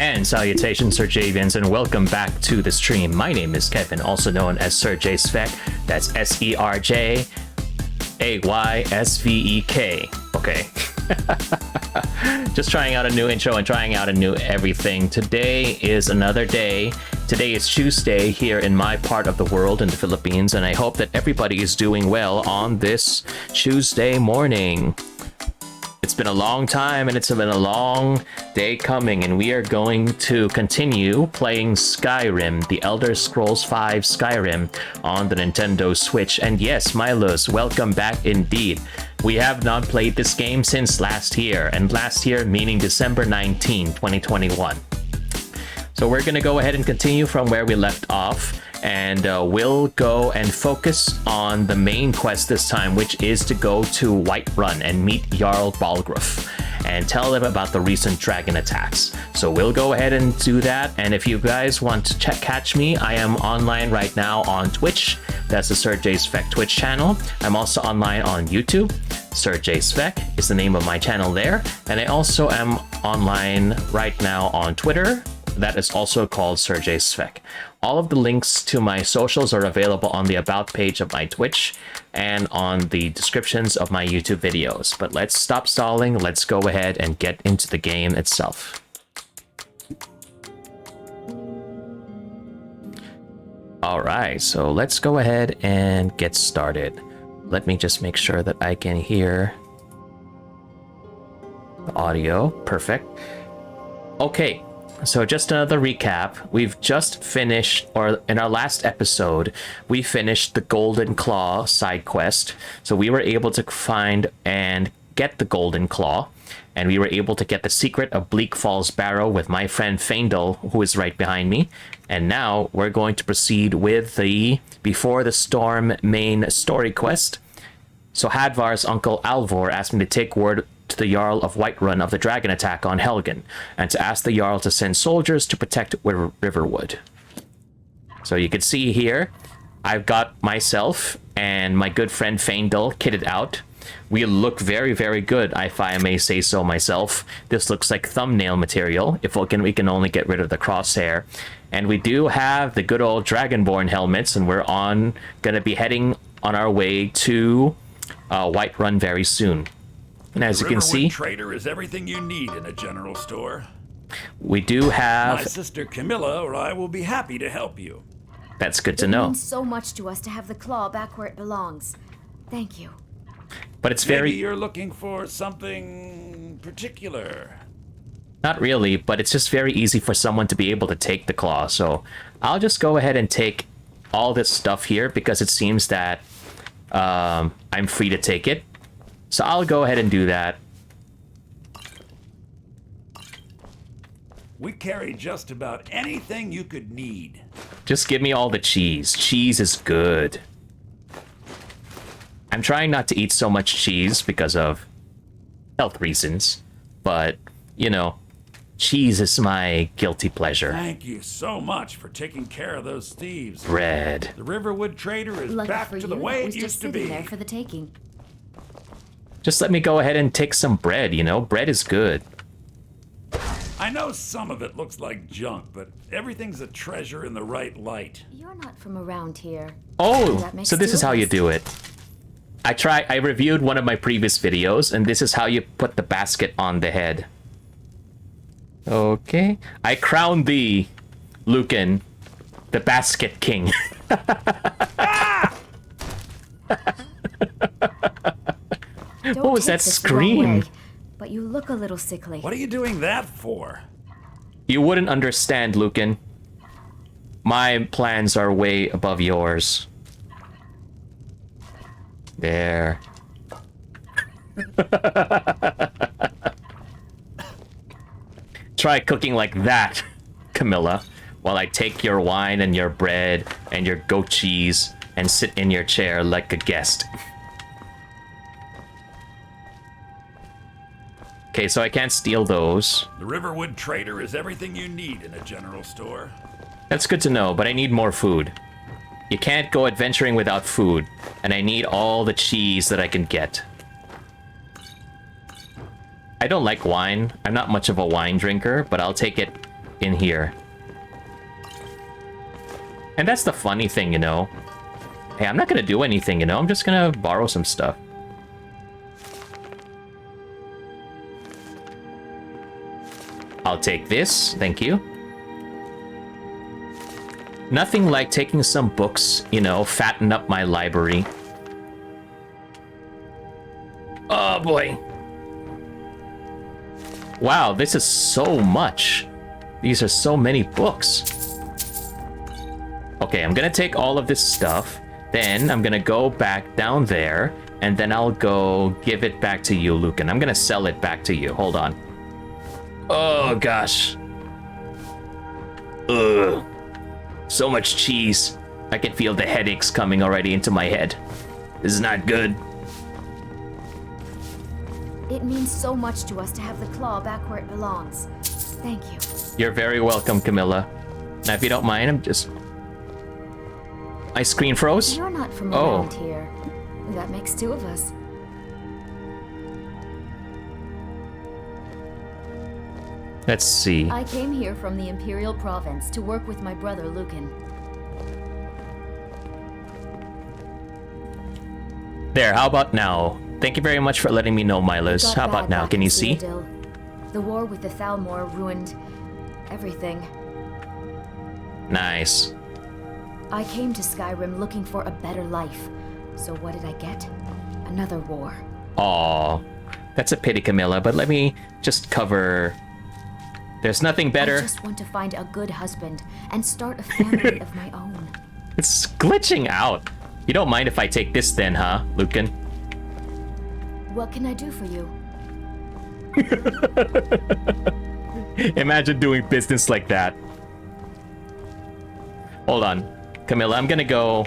And salutations, Serjavians, and welcome back to the stream. My name is Kevin, also known as Serjay Svek. That's SerjaySvek. Okay. Just trying out a new intro and trying out a new everything. Today is another day. Today is Tuesday here in my part of the world in the Philippines, and I hope that everybody is doing well on this Tuesday morning. It's been a long time and it's been a long day coming, and we are going to continue playing Skyrim, the Elder Scrolls V Skyrim on the Nintendo Switch. And yes, Milos, welcome back indeed. We have not played this game since last year, and last year meaning December 19, 2021. So we're going to go ahead and continue from where we left off, and we'll go and focus on the main quest this time, which is to go to Whiterun and meet Jarl Balgruuf and tell them about the recent dragon attacks. So we'll go ahead and do that, and if you guys want to catch me, I am online right now on Twitch. That's the Serjay Svek Twitch channel. I'm also online on YouTube. Serjay Svek is the name of my channel there, and I also am online right now on Twitter. That is also called Serjay Svek. All of the links to my socials are available on the About page of my Twitch and on the descriptions of my YouTube videos. But let's stop stalling. Let's go ahead and get into the game itself. All right, so let's go ahead and get started. Let me just make sure that I can hear the audio. Perfect. Okay. So just another recap, we've just finished, or in our last episode, we finished the Golden Claw side quest. So we were able to find and get the Golden Claw, and we were able to get the secret of Bleak Falls Barrow with my friend Faendal, who is right behind me. And now we're going to proceed with the Before the Storm main story quest. So Hadvar's uncle Alvor asked me to take word to the Jarl of Whiterun of the dragon attack on Helgen, and to ask the Jarl to send soldiers to protect Riverwood. So you can see here, I've got myself and my good friend Faendal kitted out. We look very, very good, if I may say so myself. This looks like thumbnail material, if we can only get rid of the crosshair. And we do have the good old Dragonborn helmets, and we're gonna be heading on our way to Whiterun very soon. And as you can see, Trader is everything you need in a general store. We do have my sister Camilla, or I will be happy to help you. That's good to know. It means so much to us to have the claw back where it belongs. Thank you. But it's very... Maybe you're looking for something particular. Not really, but it's just very easy for someone to be able to take the claw. So I'll just go ahead and take all this stuff here because it seems that I'm free to take it. So I'll go ahead and do that. We carry just about anything you could need. Just give me all the cheese. Cheese is good. I'm trying not to eat so much cheese because of health reasons. But, you know, cheese is my guilty pleasure. Thank you so much for taking care of those thieves. Bread. The Riverwood Trader is Lucky back for to the you, way it was it just used to sitting be. there for the taking. Just let me go ahead and take some bread, you know? Bread is good. I know some of it looks like junk, but everything's a treasure in the right light. You're not from around here. Oh, That so this makes is how you two do it. I reviewed one of my previous videos, and this is how you put the basket on the head. Okay. I crown thee, Lucan, the basket king. What was that scream? But you look a little sickly. What are you doing that for? You wouldn't understand, Lucan. My plans are way above yours. There. Try cooking like that, Camilla, while I take your wine and your bread and your goat cheese and sit in your chair like a guest. Okay, so I can't steal those. The Riverwood Trader is everything you need in a general store. That's good to know, but I need more food. You can't go adventuring without food, and I need all the cheese that I can get. I don't like wine. I'm not much of a wine drinker, but I'll take it in here. And that's the funny thing, you know. Hey, I'm not gonna do anything, you know. I'm just gonna borrow some stuff. I'll take this, thank you. Nothing like taking some books, you know, fatten up my library. Oh boy. Wow, this is so much. These are so many books. Okay, I'm gonna take all of this stuff. Then I'm gonna go back down there, and then I'll go give it back to you, Lucan. I'm gonna sell it back to you. Hold on. Oh gosh. Ugh. So much cheese. I can feel the headaches coming already into my head. This is not good. It means so much to us to have the claw back where it belongs. Thank you. You're very welcome, Camilla. Now, if you don't mind, I'm just... My screen froze? You're not from around here. That makes two of us. Let's see. I came here from the Imperial Province to work with my brother Lucan. There, how about now? Thank you very much for letting me know, Milos. How about now? Can you see? The war with the Thalmor ruined everything. Nice. I came to Skyrim looking for a better life. So what did I get? Another war. Aw, that's a pity, Camilla, but let me just cover... There's nothing better. I just want to find a good husband and start a family of my own. It's glitching out. You don't mind if I take this then, huh, Lucan? What can I do for you? Imagine doing business like that. Hold on. Camilla, I'm gonna go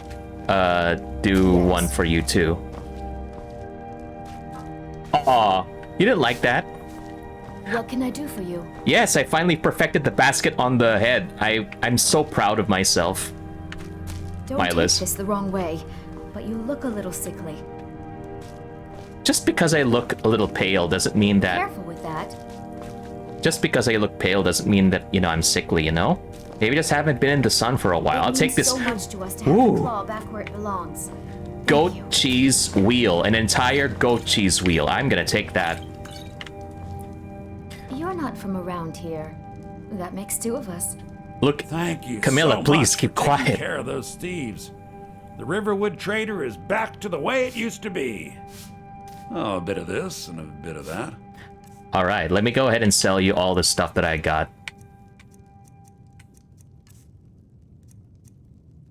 do one for you too. Aw, you didn't like that? What can I do for you? Yes, I finally perfected the basket on the head. I'm so proud of myself. Don't Milos. take this the wrong way, but you look a little sickly. Just because I look a little pale doesn't mean that... Careful with that. Just because I look pale doesn't mean that, you know, I'm sickly, you know? Maybe just haven't been in the sun for a while. I'll take this... so much to us to have the claw back where it belongs. Goat cheese wheel. An entire goat cheese wheel. I'm gonna take that. You're not from around here. That makes two of us. Look, Thank you, Camilla, so please much keep for taking quiet. care of those thieves. The Riverwood Trader is back to the way it used to be. Oh, a bit of this and a bit of that. All right, let me go ahead and sell you all the stuff that I got.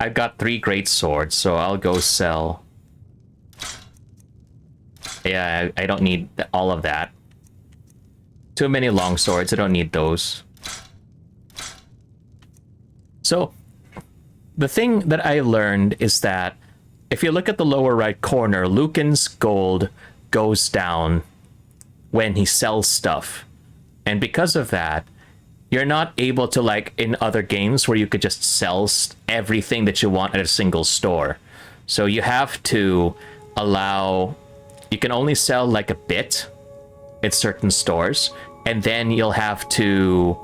I've got 3 great swords, so I'll go sell. Yeah, I don't need all of that. Too many long swords, I don't need those. So, the thing that I learned is that if you look at the lower right corner, Lucan's gold goes down when he sells stuff. And because of that, you're not able to, like in other games where you could just sell everything that you want at a single store. So you have to allow... You can only sell like a bit at certain stores, and then you'll have to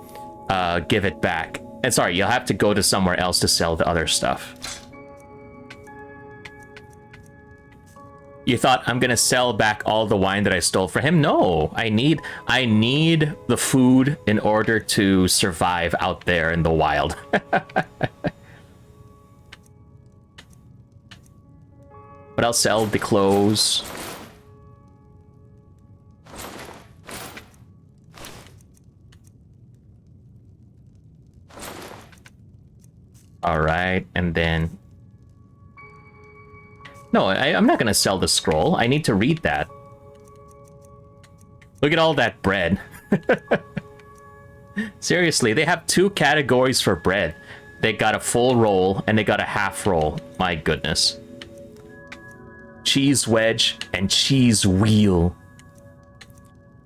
give it back. And sorry, you'll have to go to somewhere else to sell the other stuff. You thought I'm gonna sell back all the wine that I stole from him? No, I need the food in order to survive out there in the wild. But I'll sell the clothes. All right, and then... No, I'm not gonna sell the scroll. I need to read that. Look at all that bread. Seriously, they have 2 categories for bread. They got a full roll and they got a half roll. My goodness. Cheese wedge and cheese wheel.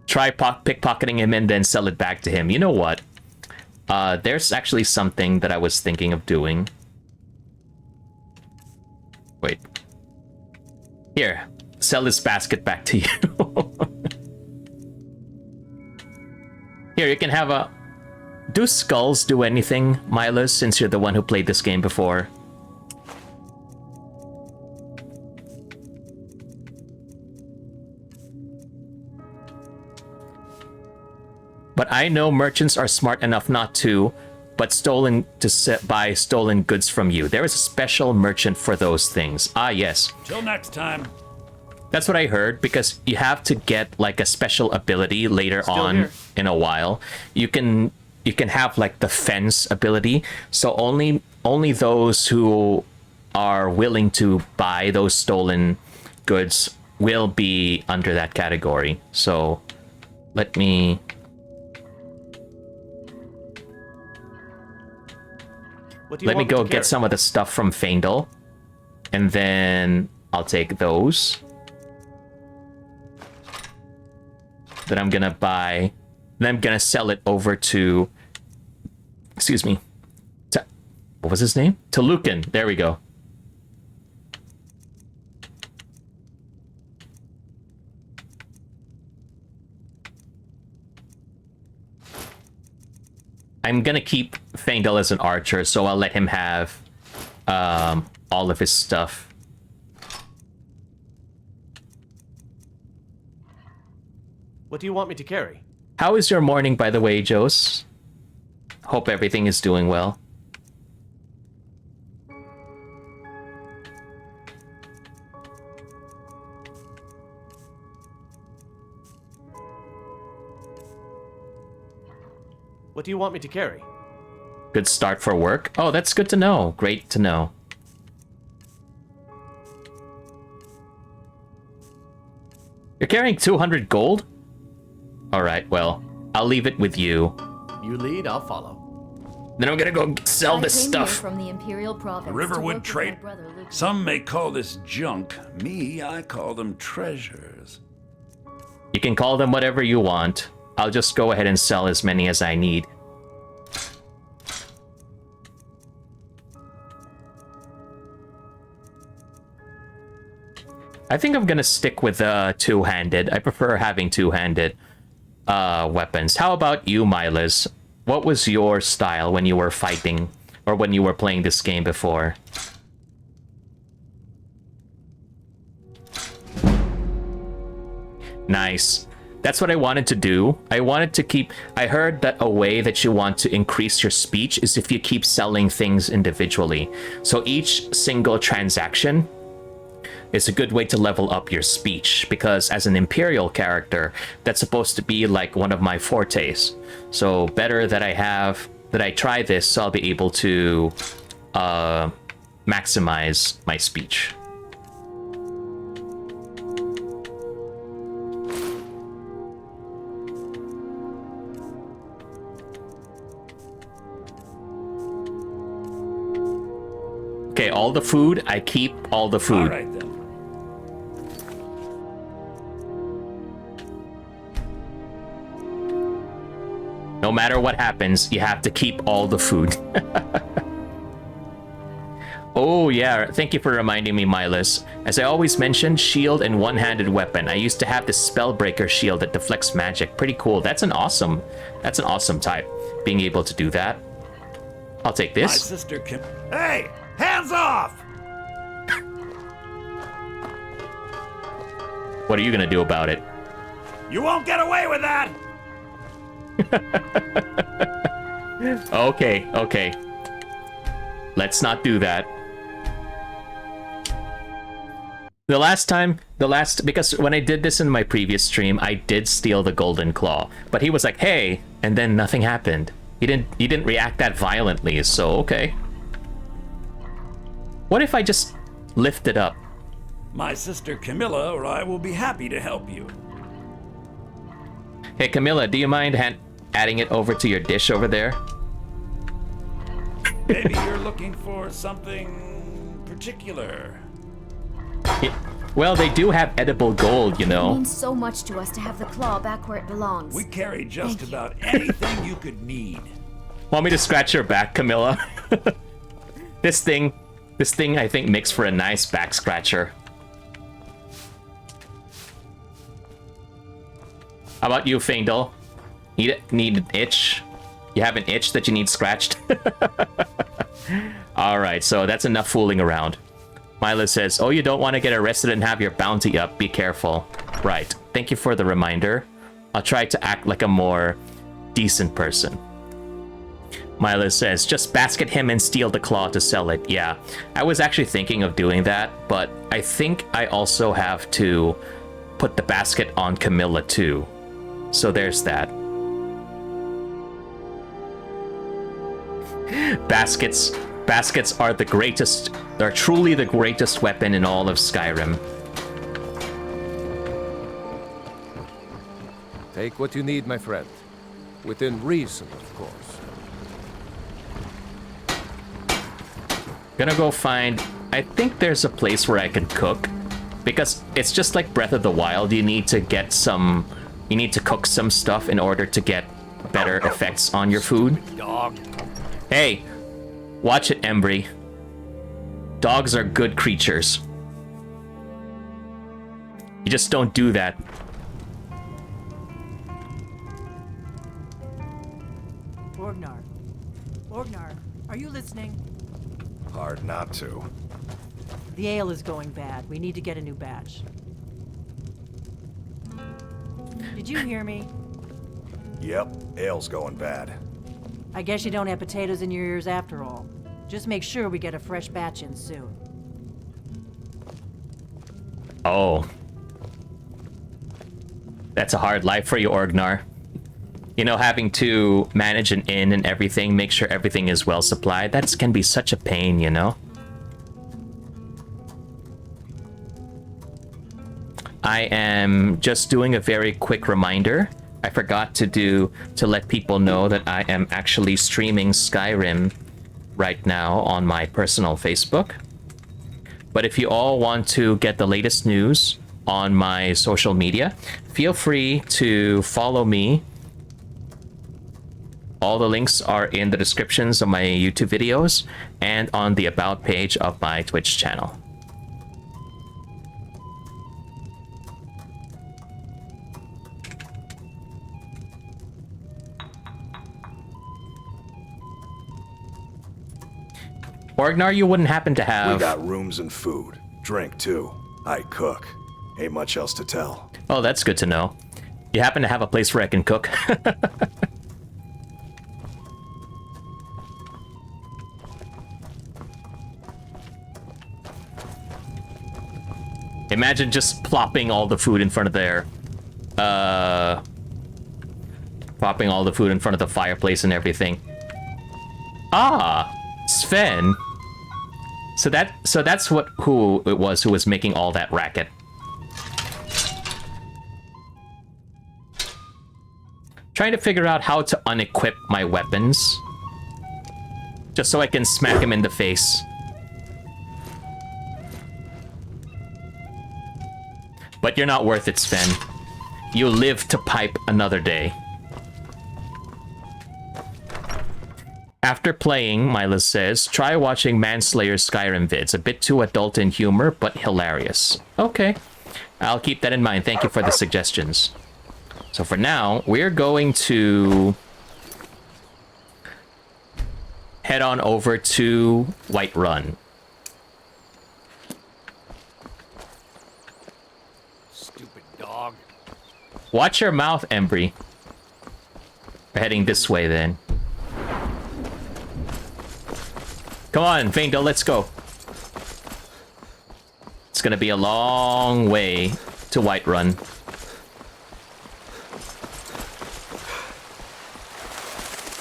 Try pickpocketing him and then sell it back to him. You know what? There's actually something that I was thinking of doing. Wait. Here, sell this basket back to you. Here, you can have a Do skulls do anything, Milas, since you're the one who played this game before? But I know merchants are smart enough not to, but buy stolen goods from you. There is a special merchant for those things. Ah, yes. Till next time. That's what I heard, because you have to get like a special ability later on in a while. You can have like the fence ability. So only those who are willing to buy those stolen goods will be under that category. So let me go get some of the stuff from Faendal, and then I'll take those. That I'm gonna buy. Then I'm gonna sell it over to, excuse me, what was his name? To Lucan. There we go. I'm gonna keep Faendal as an archer, so I'll let him have all of his stuff. What do you want me to carry? How is your morning, by the way, Jos? Hope everything is doing well. What do you want me to carry? Good start for work. Oh, that's good to know. Great to know. You're carrying 200 gold? Alright, well, I'll leave it with you. You lead, I'll follow. Then I'm gonna go sell this stuff. From the Imperial Province The Riverwood Trade. Some may call this junk. Me, I call them treasures. You can call them whatever you want. I'll just go ahead and sell as many as I need. I think I'm gonna stick with two-handed. I prefer having two-handed weapons. How about you, Milas? What was your style when you were fighting, or when you were playing this game before? Nice. That's what I wanted to do. I wanted to keep... I heard that a way that you want to increase your speech is if you keep selling things individually. So each single transaction is a good way to level up your speech, because as an Imperial character, that's supposed to be like one of my fortes. So better that I try this, so I'll be able to maximize my speech. Okay, all the food, I keep all the food. All right, then. No matter what happens, you have to keep all the food. Oh yeah, thank you for reminding me, Milas. As I always mentioned, shield and one-handed weapon. I used to have this Spellbreaker shield that deflects magic. Pretty cool. That's an awesome type, being able to do that. I'll take this. My sister can... Hey! Hands off! What are you gonna do about it? You won't get away with that! Okay. Let's not do that. Because when I did this in my previous stream, I did steal the Golden Claw. But he was like, hey, and then nothing happened. He didn't react that violently, so okay. What if I just lift it up? My sister Camilla or I will be happy to help you. Hey Camilla, do you mind adding it over to your dish over there? Maybe you're looking for something particular. Well, they do have edible gold, you know. It means so much to us to have the claw back where it belongs. We carry just about anything you could need. Want me to scratch your back, Camilla? This thing I think makes for a nice back scratcher. How about you, Faendal? Need an itch? You have an itch that you need scratched? Alright, so that's enough fooling around. Mila says, oh, you don't want to get arrested and have your bounty up. Be careful. Right. Thank you for the reminder. I'll try to act like a more decent person. Mila says, just basket him and steal the claw to sell it. Yeah, I was actually thinking of doing that, but I think I also have to put the basket on Camilla too. So there's that. Baskets are the greatest, they're truly the greatest weapon in all of Skyrim. Take what you need, my friend. Within reason, of course. Gonna go find, I think there's a place where I can cook, because it's just like Breath of the Wild. You need to get some, you need to cook some stuff in order to get better effects on your food. Dog. Hey, watch it, Embry. Dogs are good creatures. You just don't do that. Orgnar, are you listening? Hard not to. The ale is going bad. We need to get a new batch. Did you hear me? Yep, ale's going bad. I guess you don't have potatoes in your ears after all. Just make sure we get a fresh batch in soon. Oh. That's a hard life for you, Orgnar. You know, having to manage an inn and everything, make sure everything is well supplied, that can be such a pain, you know? I am just doing a very quick reminder. I forgot to let people know that I am actually streaming Skyrim right now on my personal Facebook. But if you all want to get the latest news on my social media, feel free to follow me. All the links are in the descriptions of my YouTube videos and on the About page of my Twitch channel. Orgnar, you wouldn't happen to have... We got rooms and food. Drink, too. I cook. Ain't much else to tell. Oh, that's good to know. You happen to have a place where I can cook? Imagine just plopping all the food in front of there. Plopping all the food in front of the fireplace and everything. Ah! Sven. So that's who it was who was making all that racket. Trying to figure out how to unequip my weapons. Just so I can smack him in the face. But you're not worth it, Sven. You live to pipe another day. After playing, Mila says, try watching Manslayer Skyrim vids. A bit too adult in humor, but hilarious. Okay. I'll keep that in mind. Thank you for the suggestions. So for now, we're going to head on over to Whiterun. Stupid dog. Watch your mouth, Embry. We're heading this way, then. Come on, Vaindel, let's go. It's gonna be a long way to Whiterun.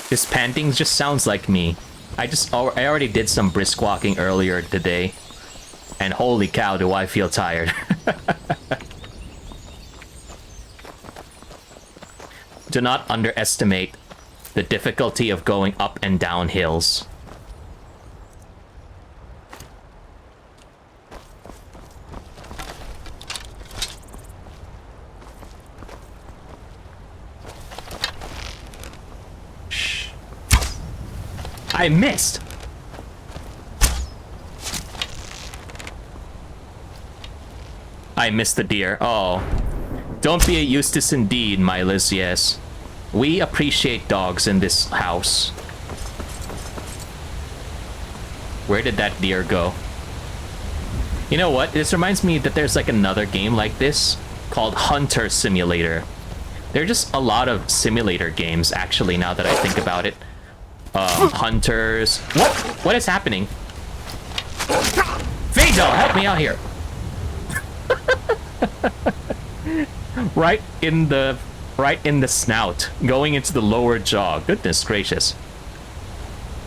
This panting just sounds like me. I already did some brisk walking earlier today. And holy cow, do I feel tired. Do not underestimate the difficulty of going up and down hills. Shh. I missed! I missed the deer. Oh. Don't be a Eustace indeed, Milas, yes. We appreciate dogs in this house. Where did that deer go? You know what? This reminds me that there's like another game like this called Hunter Simulator. There are just a lot of simulator games, actually, now that I think about it. Hunters... What is happening? Vito, help me out here! Right in the snout, going into the lower jaw. Goodness gracious.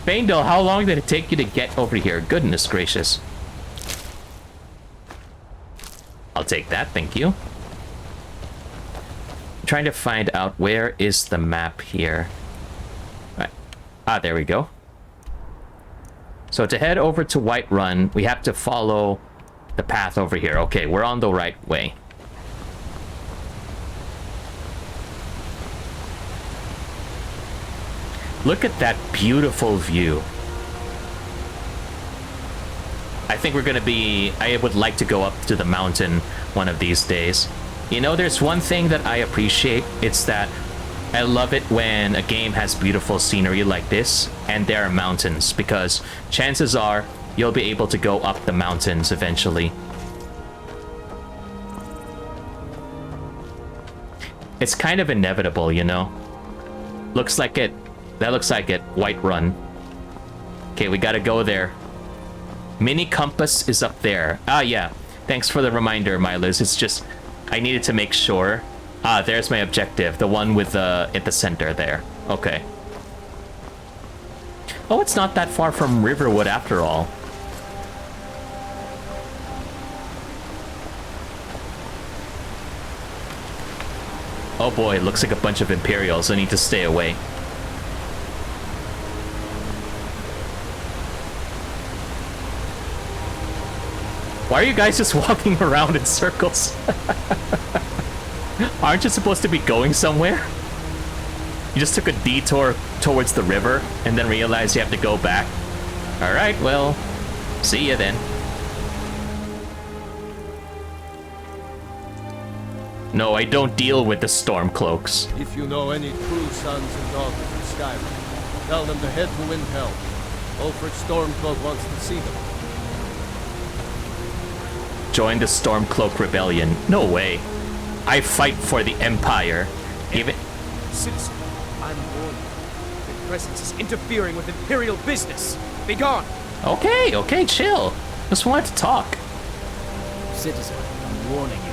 Faendal, how long did it take you to get over here? Goodness gracious. I'll take that, thank you. I'm trying to find out where is the map here. Right. Ah, there we go. So to head over to Whiterun, we have to follow the path over here. Okay, we're on the right way. Look at that beautiful view. I think we're gonna be... I would like to go up to the mountain one of these days. You know, there's one thing that I appreciate. It's that I love it when a game has beautiful scenery like this, and there are mountains, because chances are you'll be able to go up the mountains eventually. It's kind of inevitable, you know? Looks like it. That looks like it. Whiterun. Okay, we gotta go there. Mini compass is up there. Ah, yeah. Thanks for the reminder, Miles. It's just... I needed to make sure. Ah, there's my objective. The one with at the center there. Okay. Oh, it's not that far from Riverwood after all. Oh boy, it looks like a bunch of Imperials. I need to stay away. Why are you guys just walking around in circles? Aren't you supposed to be going somewhere? You just took a detour towards the river and then realized you have to go back. Alright, well, see ya then. No, I don't deal with the Stormcloaks. If you know any true sons and daughters of Skyrim, tell them to head to Windhelm. Ulfric Stormcloak wants to see them. Join the Stormcloak Rebellion. No way. I fight for the Empire. Give it... Citizen, I'm warning you. Your presence is interfering with Imperial business. Be gone! Okay, chill. Just wanted to talk. Citizen, I'm warning you.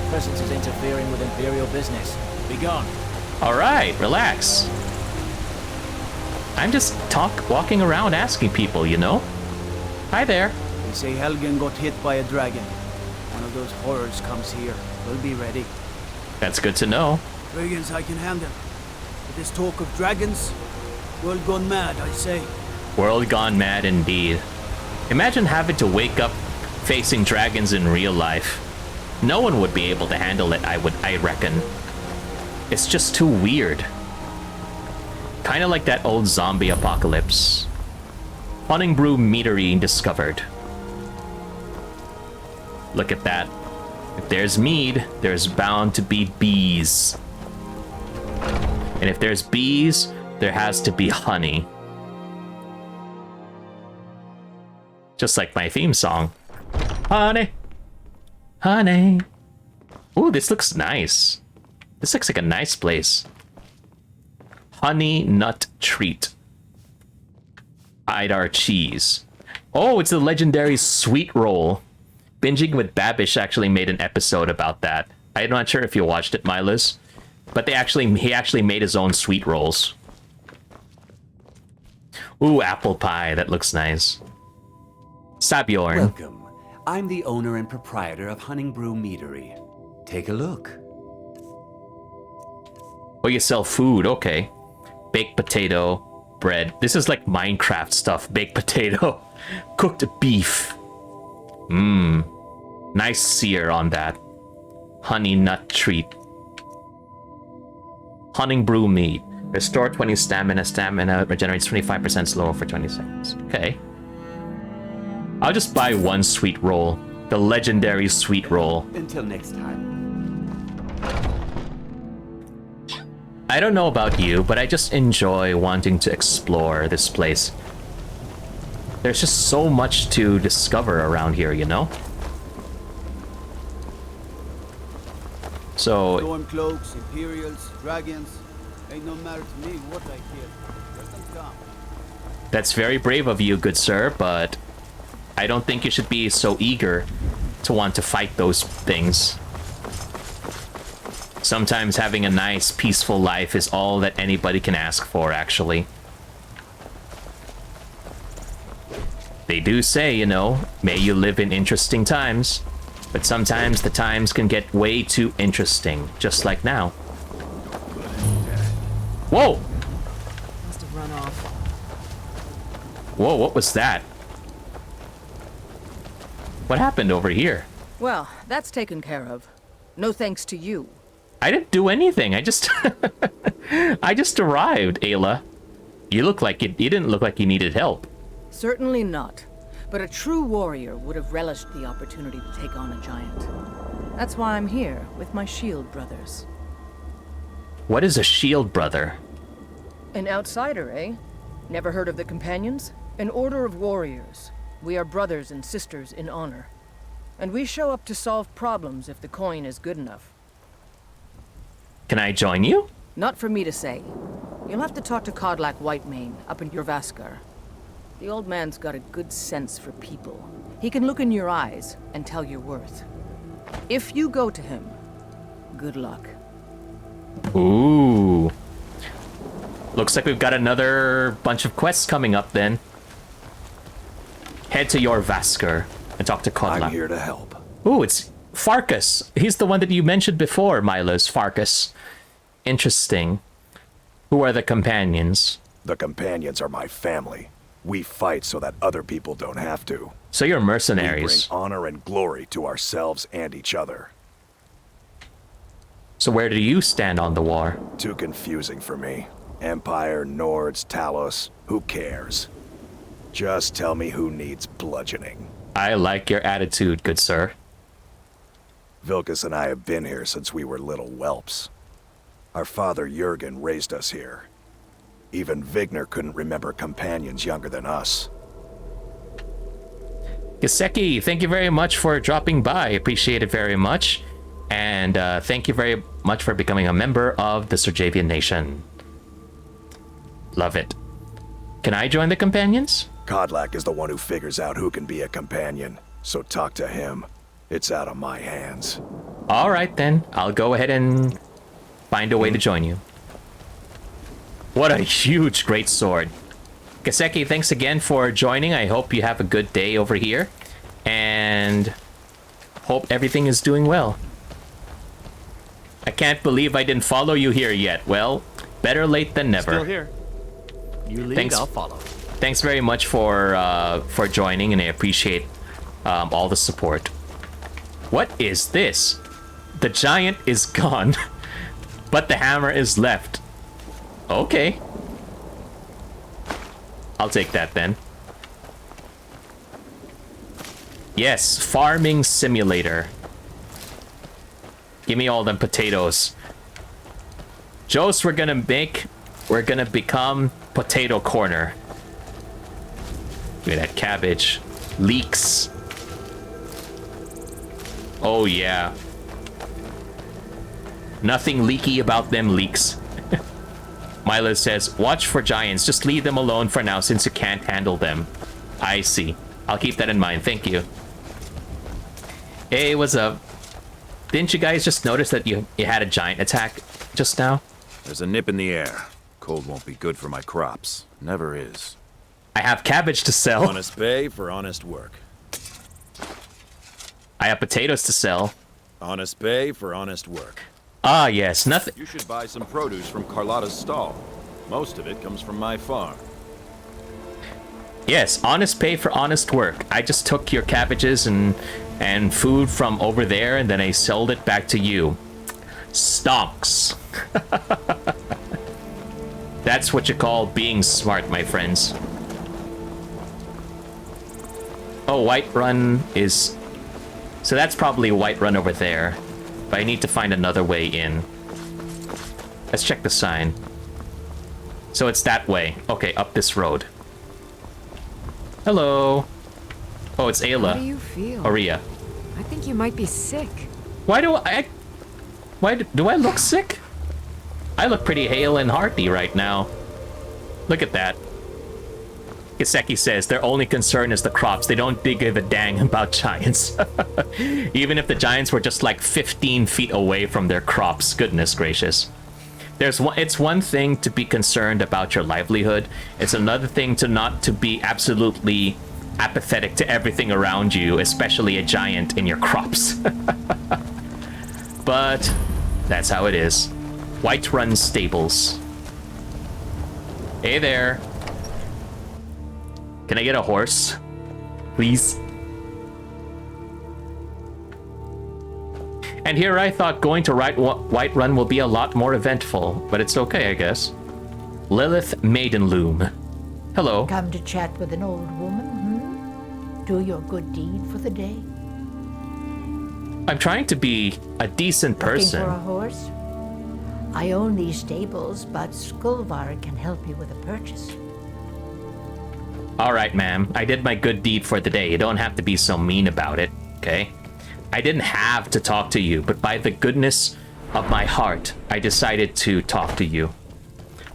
Your presence is interfering with Imperial business. Be gone. Alright, relax. I'm just walking around asking people, you know? Hi there. They say Helgen got hit by a dragon. One of those horrors comes here. We'll be ready. That's good to know. Dragons I can handle. But this talk of dragons, world gone mad, I say. World gone mad indeed. Imagine having to wake up facing dragons in real life. No one would be able to handle it, I reckon. It's just too weird. Kind of like that old zombie apocalypse. Hunting brew meadery discovered. Look at that. If there's mead, there's bound to be bees. And if there's bees, there has to be honey. Just like my theme song. Honey. Honey. Ooh, this looks nice. This looks like a nice place. Honey nut treat. Idar cheese. Oh, it's the legendary sweet roll. Binging with Babish actually made an episode about that. I'm not sure if you watched it, Miles, but he actually made his own sweet rolls. Ooh, apple pie. That looks nice. Sabjorn. Welcome. I'm the owner and proprietor of Hunting Brew Meadery. Take a look. Oh, you sell food. Okay. Baked potato, bread. This is like Minecraft stuff. Baked potato. Cooked beef. Mmm. Nice sear on that. Honey nut treat. Hunting brew meat. Restore 20 stamina. Stamina regenerates 25% slower for 20 seconds. Okay. I'll just buy one sweet roll. The legendary sweet roll. Until next time. I don't know about you, but I just enjoy wanting to explore this place. There's just so much to discover around here, you know? So... Stormcloaks, Imperials, dragons. Ain't no matter to me what I kill. Let them come. That's very brave of you, good sir, but I don't think you should be so eager to want to fight those things. Sometimes having a nice, peaceful life is all that anybody can ask for, actually. They do say, you know, may you live in interesting times. But sometimes the times can get way too interesting, just like now. Whoa! Must have run off. Whoa, what was that? What happened over here? Well, that's taken care of. No thanks to you. I didn't do anything. I just... I just arrived, Ayla. You didn't look like you needed help. Certainly not. But a true warrior would have relished the opportunity to take on a giant. That's why I'm here, with my shield brothers. What is a shield brother? An outsider, eh? Never heard of the Companions? An order of warriors. We are brothers and sisters in honor. And we show up to solve problems if the coin is good enough. Can I join you? Not for me to say. You'll have to talk to Kodlak Whitemane up in Jorvaskar. The old man's got a good sense for people. He can look in your eyes and tell your worth. If you go to him, good luck. Ooh. Looks like we've got another bunch of quests coming up then. Head to Jorvaskar and talk to Kodlak. I'm here to help. Ooh, it's Farkas. He's the one that you mentioned before, Milos. Farkas. Interesting. Who are the companions? The companions are my family. We fight so that other people don't have to. So you're mercenaries. We bring honor and glory to ourselves and each other. So where do you stand on the war? Too confusing for me. Empire, Nords, Talos, who cares? Just tell me who needs bludgeoning. I like your attitude, good sir. Vilkas and I have been here since we were little whelps. Our father Jurgen raised us here. Even Vigner couldn't remember companions younger than us. Giseki, thank you very much for dropping by. Appreciate it very much. And thank you very much for becoming a member of the Serjavian Nation. Love it. Can I join the companions? Kodlak is the one who figures out who can be a companion, so talk to him. It's out of my hands. All right, then. I'll go ahead and find a way to join you. What a huge, great sword. Giseki, thanks again for joining. I hope you have a good day over here. And hope everything is doing well. I can't believe I didn't follow you here yet. Well, better late than never. Still here. You lead, I'll follow. Thanks very much for joining, and I appreciate all the support. What is this? The giant is gone, but the hammer is left. Okay. I'll take that then. Yes, farming simulator. Give me all them potatoes. Jost, we're gonna become potato corner. Give me that cabbage. Leeks. Oh yeah. Nothing leaky about them leeks. Milo says, watch for giants. Just leave them alone for now since you can't handle them. I see. I'll keep that in mind. Thank you. Hey, what's up? Didn't you guys just notice that you had a giant attack just now? There's a nip in the air. Cold won't be good for my crops. Never is. I have cabbage to sell. Honest pay for honest work. I have potatoes to sell. Honest pay for honest work. Ah, yes, nothing. You should buy some produce from Carlotta's stall. Most of it comes from my farm. Yes, honest pay for honest work. I just took your cabbages and food from over there, and then I sold it back to you. Stonks. That's what you call being smart, my friends. Oh, Whiterun is... So that's probably Whiterun over there. But I need to find another way in. Let's check the sign. So it's that way. Okay, up this road. Hello. Oh, it's Ayla. How do you feel? Oria. I think you might be sick. Why do I look sick? I look pretty hale and hearty right now. Look at that. Kiseki says their only concern is the crops. They don't give a dang about giants. Even if the giants were just like 15 feet away from their crops. Goodness gracious. It's one thing to be concerned about your livelihood. It's another thing to be absolutely apathetic to everything around you, especially a giant in your crops. But that's how it is. Whiterun Stables. Hey there. Can I get a horse? Please? And here I thought going to Whiterun will be a lot more eventful, but it's okay, I guess. Lilith Maidenloom. Hello. Come to chat with an old woman, hmm? Do your good deed for the day. I'm trying to be a decent person. Looking for a horse? I own these stables, but Skulvar can help you with a purchase. All right, ma'am. I did my good deed for the day. You don't have to be so mean about it, okay? I didn't have to talk to you, but by the goodness of my heart, I decided to talk to you.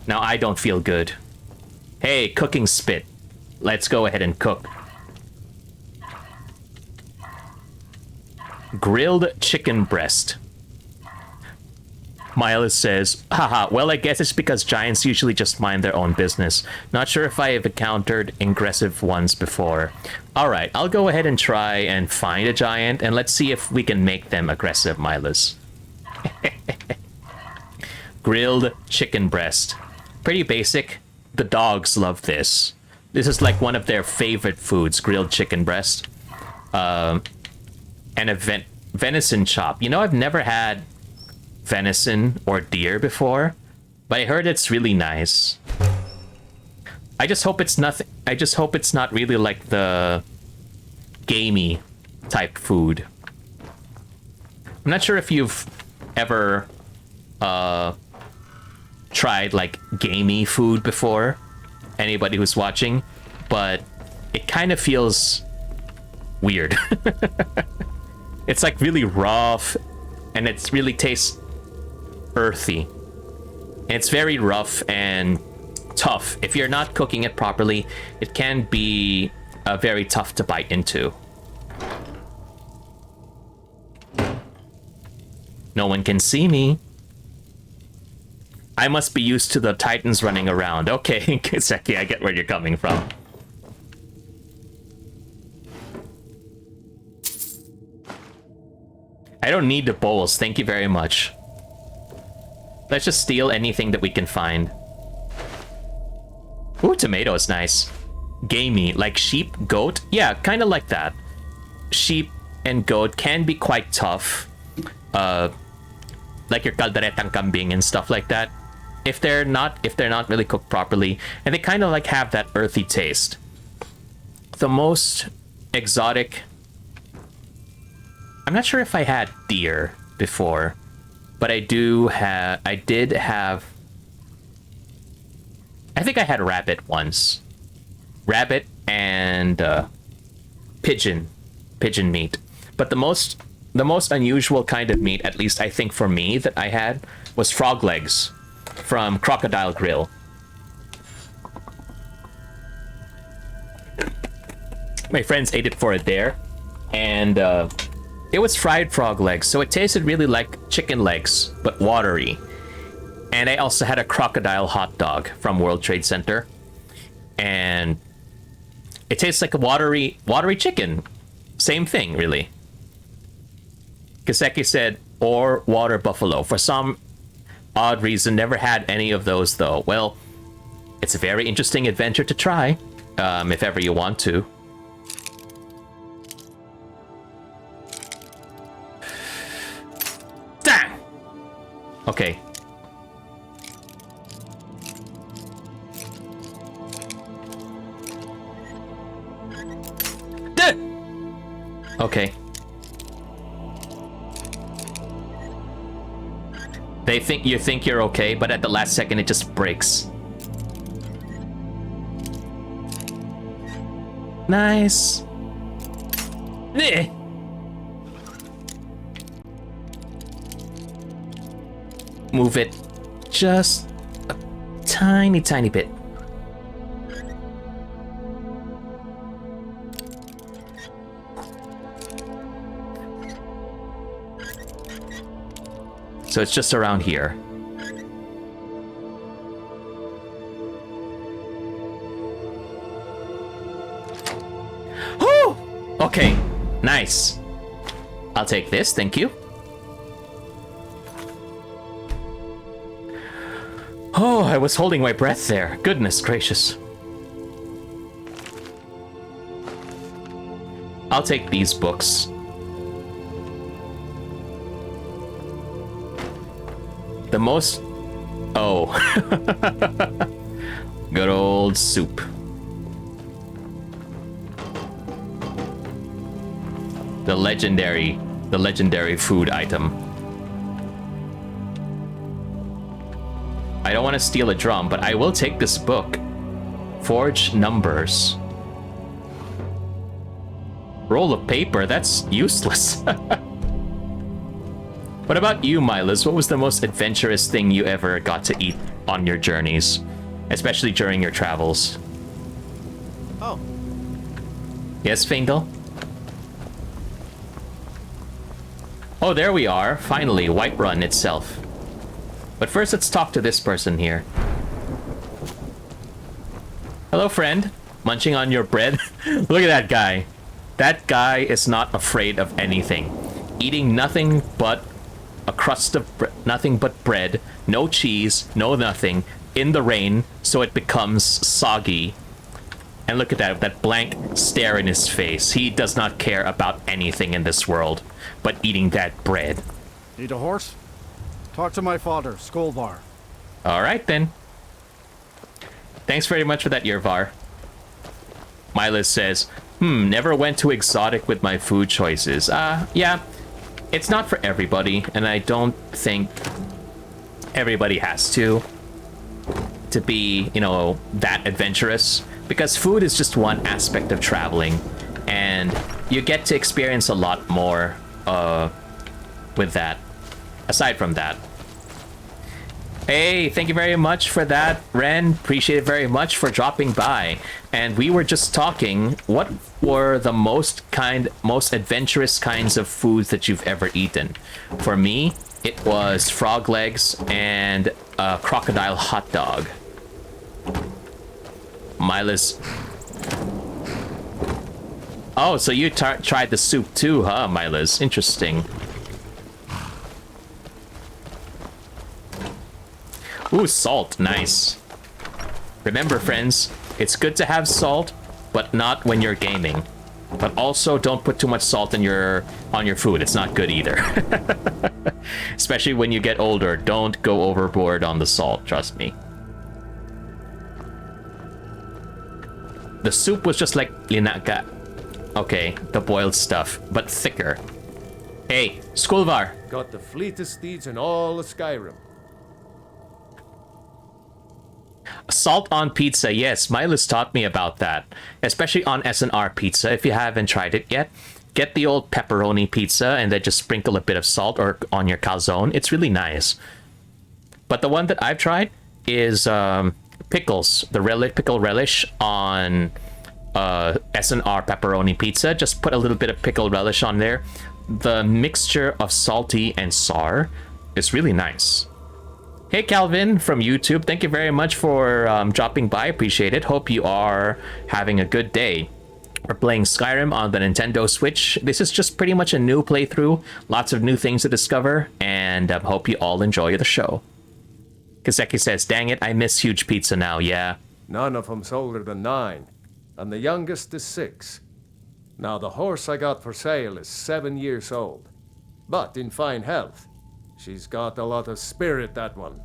Now I don't feel good. Hey, cooking spit. Let's go ahead and cook. Grilled chicken breast. Miles says, haha, well, I guess it's because giants usually just mind their own business. Not sure if I have encountered aggressive ones before. Alright, I'll go ahead and try and find a giant, and let's see if we can make them aggressive, Miles. Grilled chicken breast. Pretty basic. The dogs love this. This is like one of their favorite foods, grilled chicken breast. And a venison chop. You know, I've never had venison or deer before, but I heard it's really nice. I just hope it's nothing. I just hope it's not really like the gamey type food. I'm not sure if you've ever tried like gamey food before, anybody who's watching, but it kind of feels weird. It's like really rough, and it really tastes earthy. And it's very rough and tough. If you're not cooking it properly, it can be very tough to bite into. No one can see me. I must be used to the titans running around. Okay, Kiseki, I get where you're coming from. I don't need the bowls, thank you very much. Let's just steal anything that we can find. Ooh, tomato is nice. Gamey, like sheep, goat? Yeah, kind of like that. Sheep and goat can be quite tough. Like your calderetang kambing and stuff like that. If they're not really cooked properly, and they kind of like have that earthy taste. The most exotic... I'm not sure if I had deer before, but I did have... I think I had rabbit once. Rabbit and pigeon meat. But the most unusual kind of meat, at least I think for me, that I had was frog legs from Crocodile Grill. My friends ate it for a dare, and it was fried frog legs, so it tasted really like chicken legs, but watery. And I also had a crocodile hot dog from World Trade Center, and it tastes like a watery chicken. Same thing, really. Kiseki said, or water buffalo. For some odd reason, never had any of those, though. Well, it's a very interesting adventure to try, if ever you want to. Damn! Okay. Okay. You think you're okay, but at the last second it just breaks. Nice. Eh. Move it just a tiny bit. So it's just around here. Oh! Okay, nice. I'll take this, thank you. Oh, I was holding my breath there. Goodness gracious. I'll take these books. The most... Oh. Good old soup. The legendary food item. I don't want to steal a drum, but I will take this book. Forge numbers. Roll of paper, that's useless. What about you, Milas? What was the most adventurous thing you ever got to eat on your journeys? Especially during your travels. Oh. Yes, Fingal? Oh, there we are. Finally, Whiterun itself. But first, let's talk to this person here. Hello, friend. Munching on your bread? Look at that guy. That guy is not afraid of anything. Eating nothing but a crust of nothing but bread, no cheese, no nothing, in the rain, so it becomes soggy. And look at that blank stare in his face. He does not care about anything in this world but eating that bread. Need a horse? Talk to my father, Skolvar. All right, then. Thanks very much for that, Yervar. Milas says, never went too exotic with my food choices. Yeah, it's not for everybody, and I don't think everybody has to be, you know, that adventurous, because food is just one aspect of traveling, and you get to experience a lot more with that, aside from that. Hey, thank you very much for that, Ren. Appreciate it very much for dropping by. And we were just talking, what were the most adventurous kinds of foods that you've ever eaten? For me, it was frog legs and a crocodile hot dog. Milas. Oh, so you tried the soup too, huh, Milas? Interesting. Ooh, salt. Nice. Remember, friends, it's good to have salt, but not when you're gaming. But also, don't put too much salt on your food. It's not good either. Especially when you get older. Don't go overboard on the salt, trust me. The soup was just like linaga. Okay, the boiled stuff, but thicker. Hey, Skolvar. Got the fleetest steeds in all of Skyrim. Salt on pizza, yes. Milas taught me about that. Especially on SNR pizza. If you haven't tried it yet, get the old pepperoni pizza and then just sprinkle a bit of salt or on your calzone. It's really nice. But the one that I've tried is pickles. The pickle relish on SNR pepperoni pizza. Just put a little bit of pickle relish on there. The mixture of salty and sour is really nice. Hey, Calvin from YouTube. Thank you very much for dropping by. Appreciate it. Hope you are having a good day. We're playing Skyrim on the Nintendo Switch. This is just pretty much a new playthrough. Lots of new things to discover. And hope you all enjoy the show. Kaseki says, dang it, I miss huge pizza now. Yeah. None of them's older than 9. And the youngest is 6. Now, the horse I got for sale is 7 years old. But in fine health. She's got a lot of spirit, that one.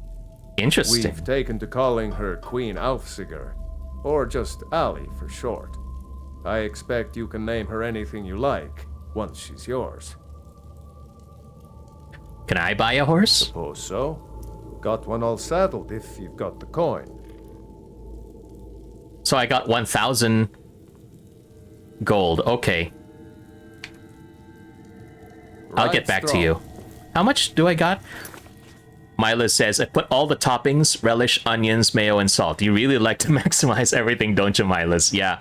Interesting. We've taken to calling her Queen Aufsiger, or just Ali for short. I expect you can name her anything you like, once she's yours. Can I buy a horse? Suppose so. Got one all saddled if you've got the coin. So I got 1,000 gold. Okay. I'll get back to you. How much do I got? Mila says, I put all the toppings, relish, onions, mayo, and salt. You really like to maximize everything, don't you, Milas? Yeah.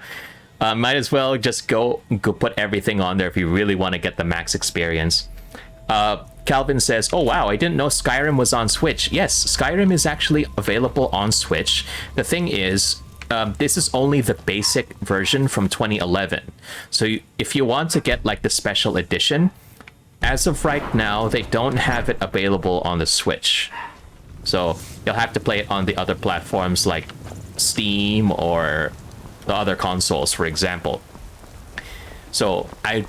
Might as well just go put everything on there if you really want to get the max experience. Calvin says, oh wow, I didn't know Skyrim was on Switch. Yes, Skyrim is actually available on Switch. The thing is, this is only the basic version from 2011. So if you want to get like the special edition, as of right now, they don't have it available on the Switch. So you'll have to play it on the other platforms like Steam or the other consoles, for example. So I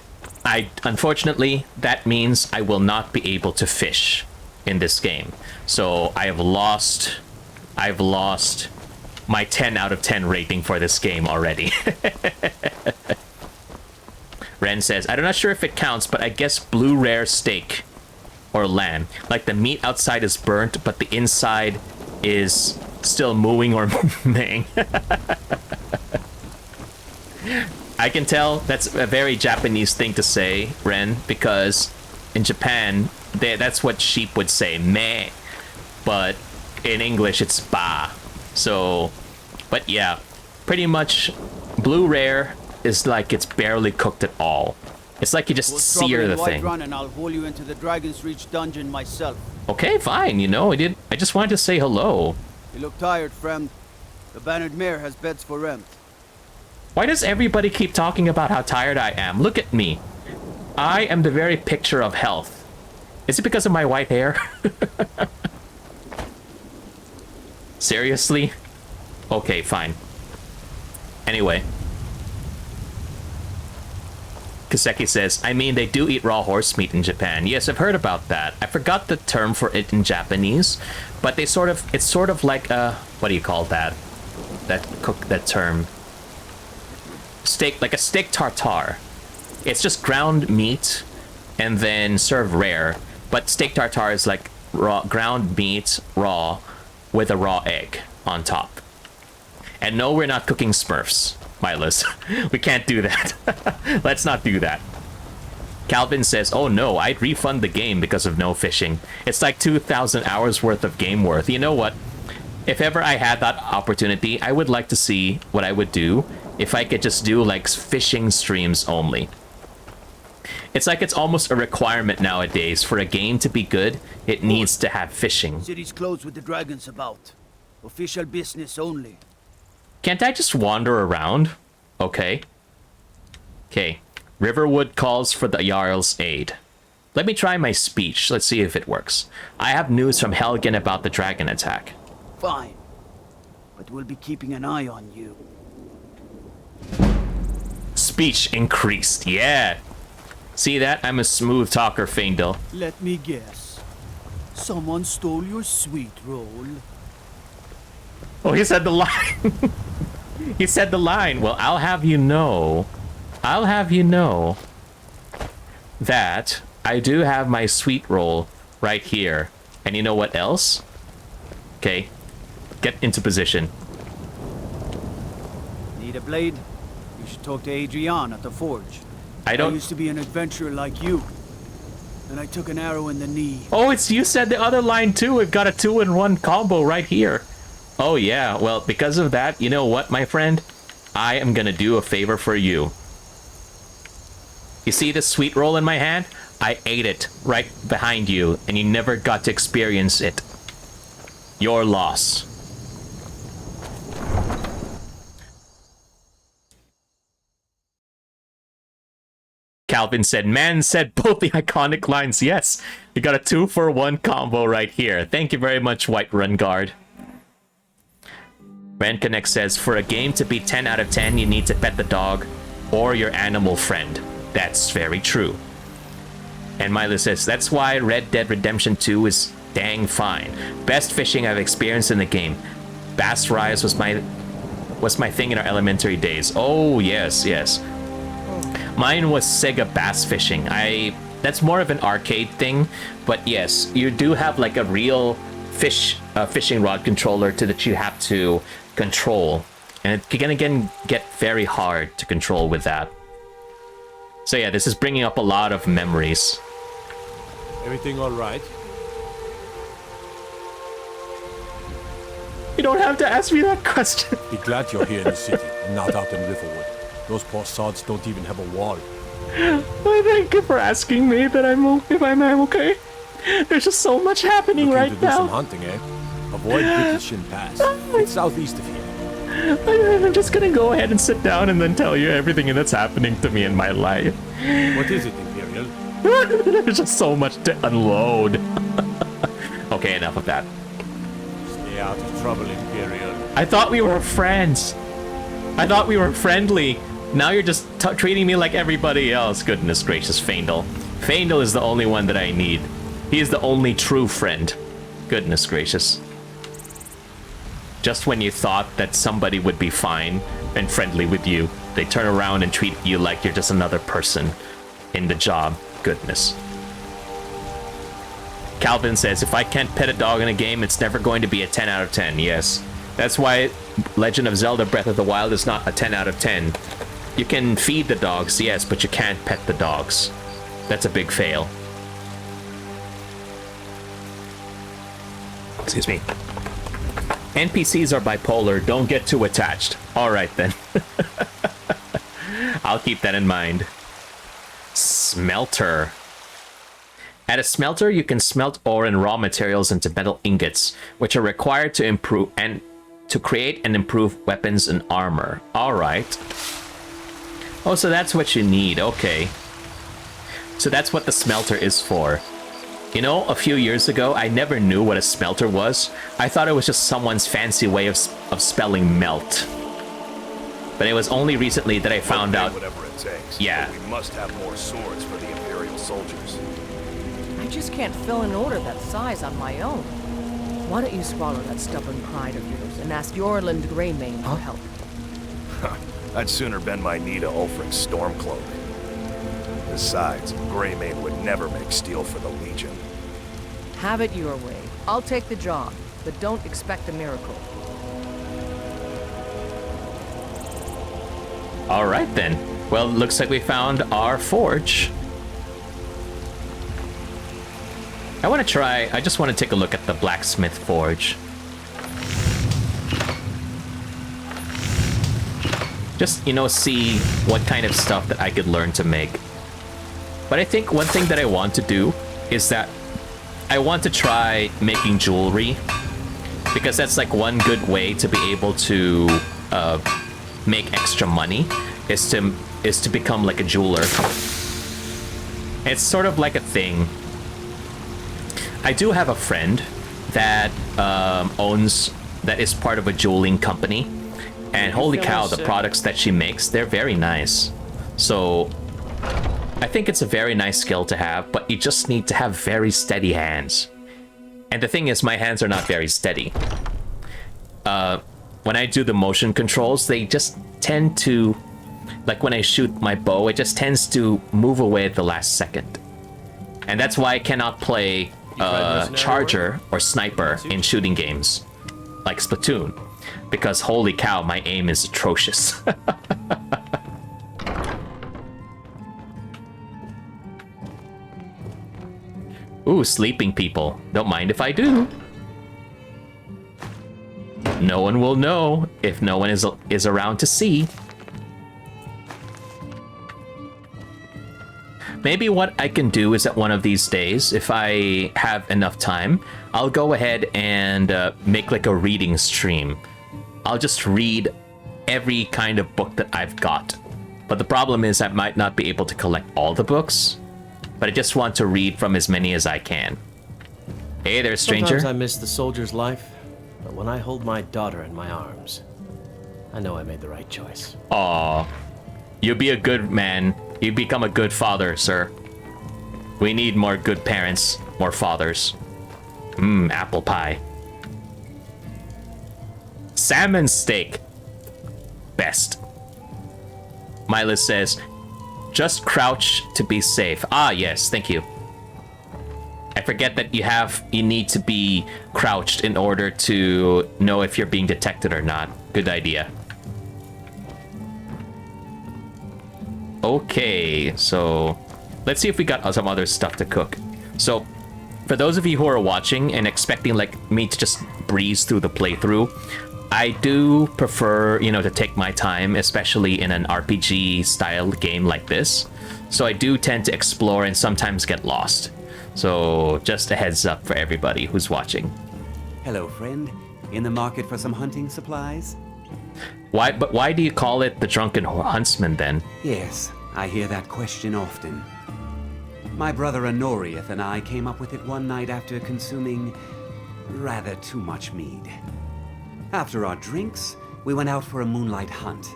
unfortunately, that means I will not be able to fish in this game. So I've lost my 10 out of 10 rating for this game already. Ren says, I'm not sure if it counts, but I guess blue rare steak or lamb. Like the meat outside is burnt, but the inside is still mooing or maying. I can tell that's a very Japanese thing to say, Ren, because in Japan, that's what sheep would say, meh. But in English, it's ba. So, but yeah, pretty much blue rare is like it's barely cooked at all. It's like you just sear the thing. Whiterun and I'll haul you into the Dragon's Reach dungeon myself. Okay, fine. You know, I just wanted to say hello. You look tired, friend. The Bannered Mare has beds for rent. Why does everybody keep talking about how tired I am? Look at me. I am the very picture of health. Is it because of my white hair? Seriously? Okay, fine. Anyway. Kaseki says, I mean, they do eat raw horse meat in Japan. Yes, I've heard about that. I forgot the term for it in Japanese, but it's sort of like a, what do you call that? That term. Steak, like a steak tartare. It's just ground meat and then served rare, but steak tartare is like raw ground meat raw with a raw egg on top. And no, we're not cooking Smurfs, Milas. We can't do that. Let's not do that. Calvin says, oh no, I'd refund the game because of no fishing. It's like 2,000 hours worth of game worth. You know what? If ever I had that opportunity, I would like to see what I would do if I could just do like fishing streams only. It's like it's almost a requirement nowadays. For a game to be good, it needs to have fishing. City's closed with the dragons about. Official business only. Can't I just wander around? Okay. Okay. Riverwood calls for the Jarl's aid. Let me try my speech. Let's see if it works. I have news from Helgen about the dragon attack. Fine. But we'll be keeping an eye on you. Speech increased. Yeah. See that? I'm a smooth talker, Feindel. Let me guess. Someone stole your sweet roll. Oh, he said the line. He said the line. Well, I'll have you know that I do have my sweet roll right here. And you know what else? Okay. Get into position. Need a blade? You should talk to Adrian at the forge. I used to be an adventurer like you. And I took an arrow in the knee. Oh, it's you said the other line too. We've got a 2-in-1 combo right here. Oh yeah, well, because of that, you know what, my friend? I am gonna do a favor for you. You see this sweet roll in my hand? I ate it right behind you, and you never got to experience it. Your loss. Calvin said, man said both the iconic lines. Yes, we got a 2-for-1 combo right here. Thank you very much, Whiterun Guard. Ren Connect says, for a game to be 10 out of 10, you need to pet the dog or your animal friend. That's very true. And Milo says, that's why Red Dead Redemption 2 is dang fine. Best fishing I've experienced in the game. Bass Rise was my thing in our elementary days. Oh, yes, yes. Mine was Sega bass fishing. I that's more of an arcade thing. But yes, you do have like a real fishing rod controller that you have to control, and it can again get very hard to control with that. So yeah, this is bringing up a lot of memories. Everything all right? You don't have to ask me that question. Be glad you're here in the city, not out in Riverwood. Those poor sods don't even have a wall. Well, thank you for asking me that I'm okay. There's just so much happening right Looking to do now. some hunting, eh? Avoid Britishin Pass. It's southeast of here. I'm just gonna go ahead and sit down and then tell you everything that's happening to me in my life. What is it, Imperial? There's just so much to unload. Okay, enough of that. Stay out of trouble, Imperial. I thought we were friends. I thought we were friendly. Now you're just treating me like everybody else. Goodness gracious, Faendal. Faendal is the only one that I need. He is the only true friend. Goodness gracious. Just when you thought that somebody would be fine and friendly with you, they turn around and treat you like you're just another person in the job. Goodness. Calvin says, if I can't pet a dog in a game, it's never going to be a 10 out of 10. Yes. That's why Legend of Zelda Breath of the Wild is not a 10 out of 10. You can feed the dogs, yes, but you can't pet the dogs. That's a big fail. Excuse me. NPCs are bipolar. Don't get too attached. All right, then. I'll keep that in mind. Smelter. At a smelter, you can smelt ore and raw materials into metal ingots, which are required to improve and to create and improve weapons and armor. All right. Oh, so that's what you need. Okay. So that's what the smelter is for. You know, a few years ago, I never knew what a smelter was. I thought it was just someone's fancy way of spelling melt. But it was only recently that I found out. Whatever it takes. Yeah. We must have more swords for the Imperial soldiers. I just can't fill an order that size on my own. Why don't you swallow that stubborn pride of yours and ask Yorland Greymane for help? I'd sooner bend my knee to Ulfric's Stormcloak. Besides, Greymane would never make steel for the Legion. Have it your way. I'll take the job, but don't expect a miracle. All right, then. Well, looks like we found our forge. I just want to take a look at the blacksmith forge. Just, you know, see what kind of stuff that I could learn to make. But I think one thing that I want to do is that I want to try making jewelry, because that's like one good way to be able to make extra money is to become like a jeweler. It's sort of like a thing. I do have a friend that that is part of a jeweling company, and holy cow, the products that she makes, they're very nice. So I think it's a very nice skill to have, but you just need to have very steady hands. And the thing is, my hands are not very steady. When I do the motion controls, they just tend to, like when I shoot my bow, it just tends to move away at the last second. And that's why I cannot play Charger or Sniper in shooting games like Splatoon, because holy cow, my aim is atrocious. Ooh, sleeping people. Don't mind if I do. No one will know if no one is around to see. Maybe what I can do is that one of these days, if I have enough time, I'll go ahead and make like a reading stream. I'll just read every kind of book that I've got. But the problem is I might not be able to collect all the books, but I just want to read from as many as I can. Hey there, stranger. Sometimes I miss the soldier's life, but when I hold my daughter in my arms, I know I made the right choice. Aw, you'll be a good man. You become a good father, sir. We need more good parents, more fathers. Apple pie. Salmon steak. Best. Milas says, Just crouch to be safe. Ah, yes, thank you. I forget that you need to be crouched in order to know if you're being detected or not. Good idea. Okay, so let's see if we got some other stuff to cook. So for those of you who are watching and expecting like me to just breeze through the playthrough, I do prefer, you know, to take my time, especially in an RPG style game like this. So I do tend to explore and sometimes get lost. So just a heads up for everybody who's watching. Hello, friend. In the market for some hunting supplies? Why do you call it the Drunken Huntsman then? Yes, I hear that question often. My brother Honorius and I came up with it one night after consuming rather too much mead. After our drinks, we went out for a moonlight hunt.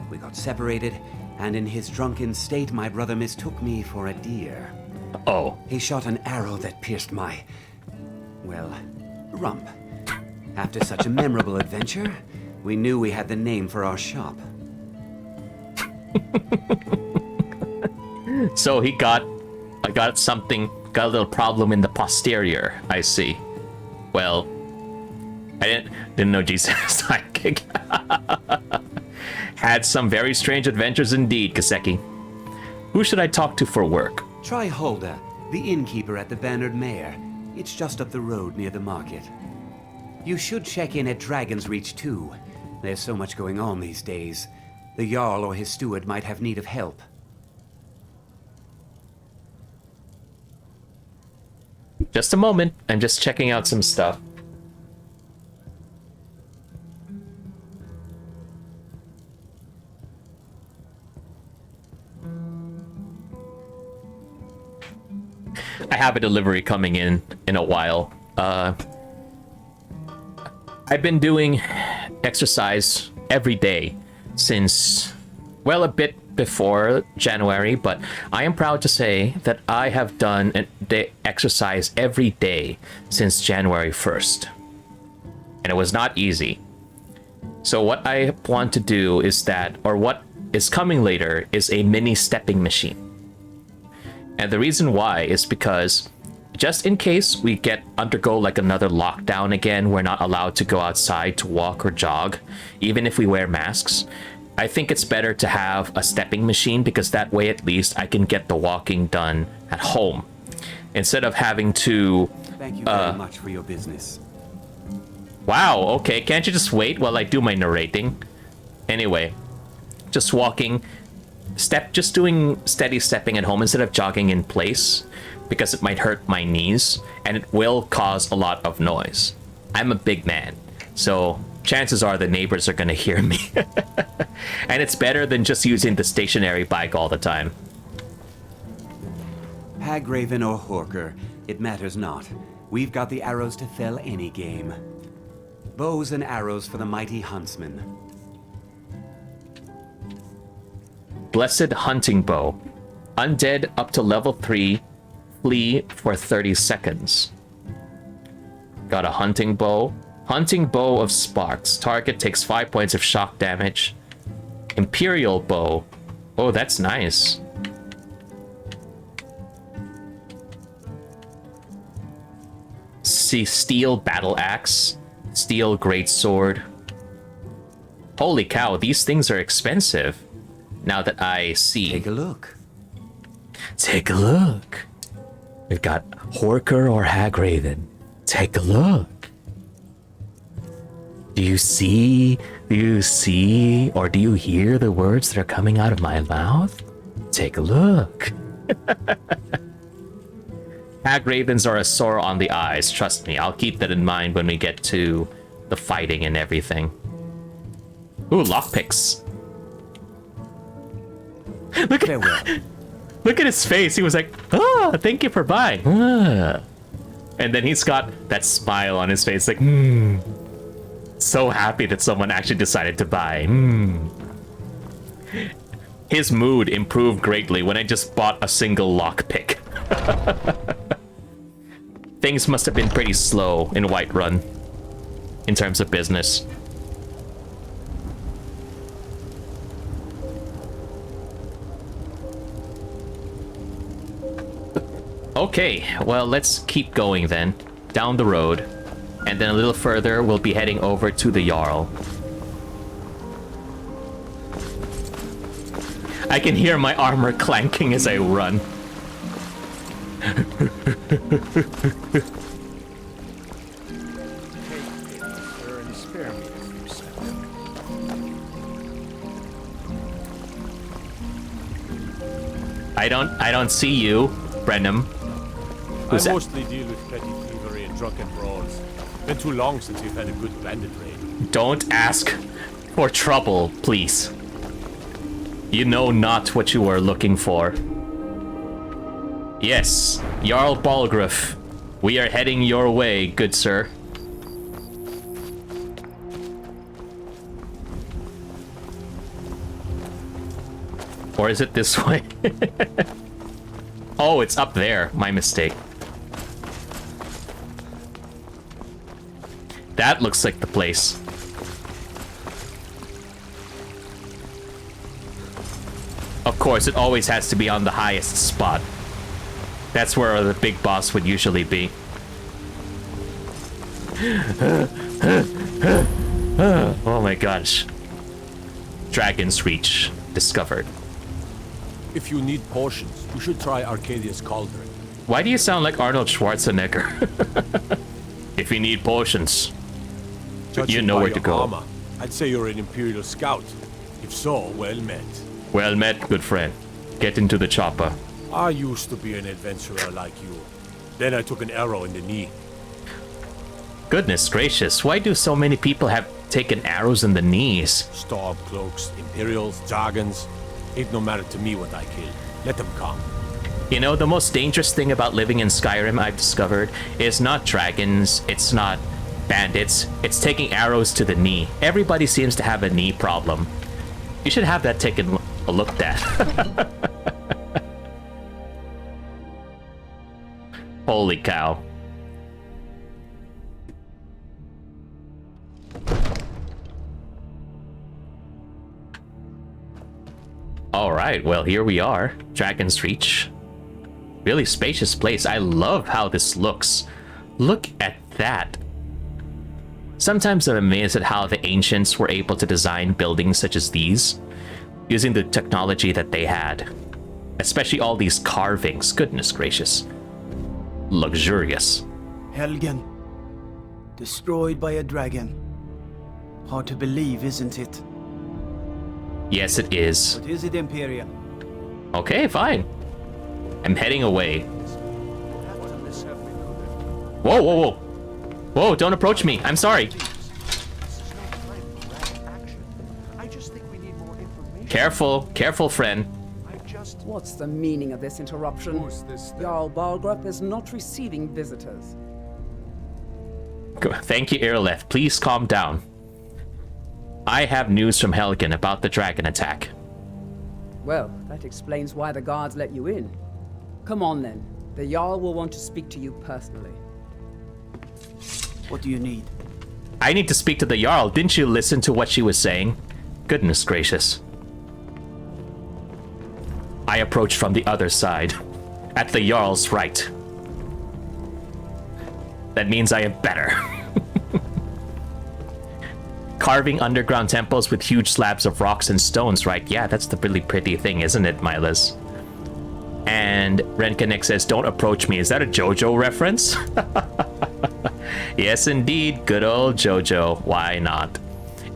We got separated, and in his drunken state, my brother mistook me for a deer. Oh. He shot an arrow that pierced my, well, rump. After such a memorable adventure, we knew we had the name for our shop. So he got a little problem in the posterior, I see. Well, I didn't know Jesus was sidekick. Had some very strange adventures indeed, Kaseki. Who should I talk to for work? Try Hulda, the innkeeper at the Bannered Mare. It's just up the road near the market. You should check in at Dragon's Reach too. There's so much going on these days. The Jarl or his steward might have need of help. Just a moment. I'm just checking out some stuff. I have a delivery coming in a while. I've been doing exercise every day since, well, a bit before January, but I am proud to say that I have done exercise every day since January 1st. And it was not easy. So what I want to do is that, or what is coming later, is a mini stepping machine. And the reason why is because just in case we undergo like another lockdown again, we're not allowed to go outside to walk or jog, even if we wear masks. I think it's better to have a stepping machine because that way at least I can get the walking done at home instead of having to. Thank you very much for your business. Wow, okay, can't you just wait while I do my narrating? Anyway, just walking, just doing steady stepping at home instead of jogging in place because it might hurt my knees and it will cause a lot of noise. I'm a big man, so chances are the neighbors are gonna hear me. And it's better than just using the stationary bike all the time. Hagraven or Horker, it matters not. We've got the arrows to fell any game. Bows and arrows for the mighty huntsman. Blessed Hunting Bow. Undead up to level 3. Flee for 30 seconds. Got a hunting bow. Hunting Bow of Sparks. Target takes 5 points of shock damage. Imperial Bow. Oh, that's nice. See, Steel Battle Axe. Steel Greatsword. Holy cow, these things are expensive. Now that I see. Take a look. Take a look. We've got Horker or Hagraven. Take a look. Do you see, or do you hear the words that are coming out of my mouth? Take a look. Hagravens are a sore on the eyes, trust me. I'll keep that in mind when we get to the fighting and everything. Ooh, lockpicks. Look at his face. He was like, "Ah, thank you for buying." Ah. And then he's got that smile on his face, like, so happy that someone actually decided to buy. His mood improved greatly when I just bought a single lockpick. Things must have been pretty slow in Whiterun in terms of business. Okay, well, let's keep going then. Down the road. And then a little further, we'll be heading over to the Jarl. I can hear my armor clanking as I run. I don't see you, Brenham. I mostly deal with petty thievery and drunken brawls. Been too long since we've had a good bandit raid. Don't ask for trouble, please. You know not what you are looking for. Yes, Jarl Balgruuf. We are heading your way, good sir. Or is it this way? Oh, it's up there. My mistake. That looks like the place. Of course, it always has to be on the highest spot. That's where the big boss would usually be. Oh my gosh. Dragon's Reach discovered. If you need potions, you should try Arcadia's Cauldron. Why do you sound like Arnold Schwarzenegger? If you need potions, you know where to go. Armor, I'd say you're an Imperial scout. If so, well met. Well met, good friend. Get into the chopper. I used to be an adventurer like you. Then I took an arrow in the knee. Goodness gracious, why do so many people have taken arrows in the knees? Storm cloaks, Imperials, Jargons. Ain't no matter to me what I kill. Let them come. You know, the most dangerous thing about living in Skyrim, I've discovered, is not dragons, it's not bandits, it's taking arrows to the knee. Everybody seems to have a knee problem. You should have that taken a look at. Holy cow. Alright, well, here we are. Dragon's Reach. Really spacious place. I love how this looks. Look at that. Sometimes I'm amazed at how the ancients were able to design buildings such as these, using the technology that they had. Especially all these carvings. Goodness gracious. Luxurious. Helgen. Destroyed by a dragon. Hard to believe, isn't it? Yes, it is. But is it Imperial? Okay, fine. I'm heading away. Whoa, whoa, whoa. Whoa, don't approach me. I'm sorry. Careful, careful, friend. What's the meaning of this interruption? Jarl Balgruuf is not receiving visitors. Thank you, Irileth. Please calm down. I have news from Helgen about the dragon attack. Well, that explains why the guards let you in. Come on then. The Jarl will want to speak to you personally. What do you need? I need to speak to the Jarl. Didn't you listen to what she was saying? Goodness gracious. I approached from the other side. At the Jarl's right. That means I am better. Carving underground temples with huge slabs of rocks and stones, right? Yeah, that's the really pretty thing, isn't it, Milas? And Renkanek says, don't approach me. Is that a JoJo reference? Yes, indeed. Good old JoJo. Why not?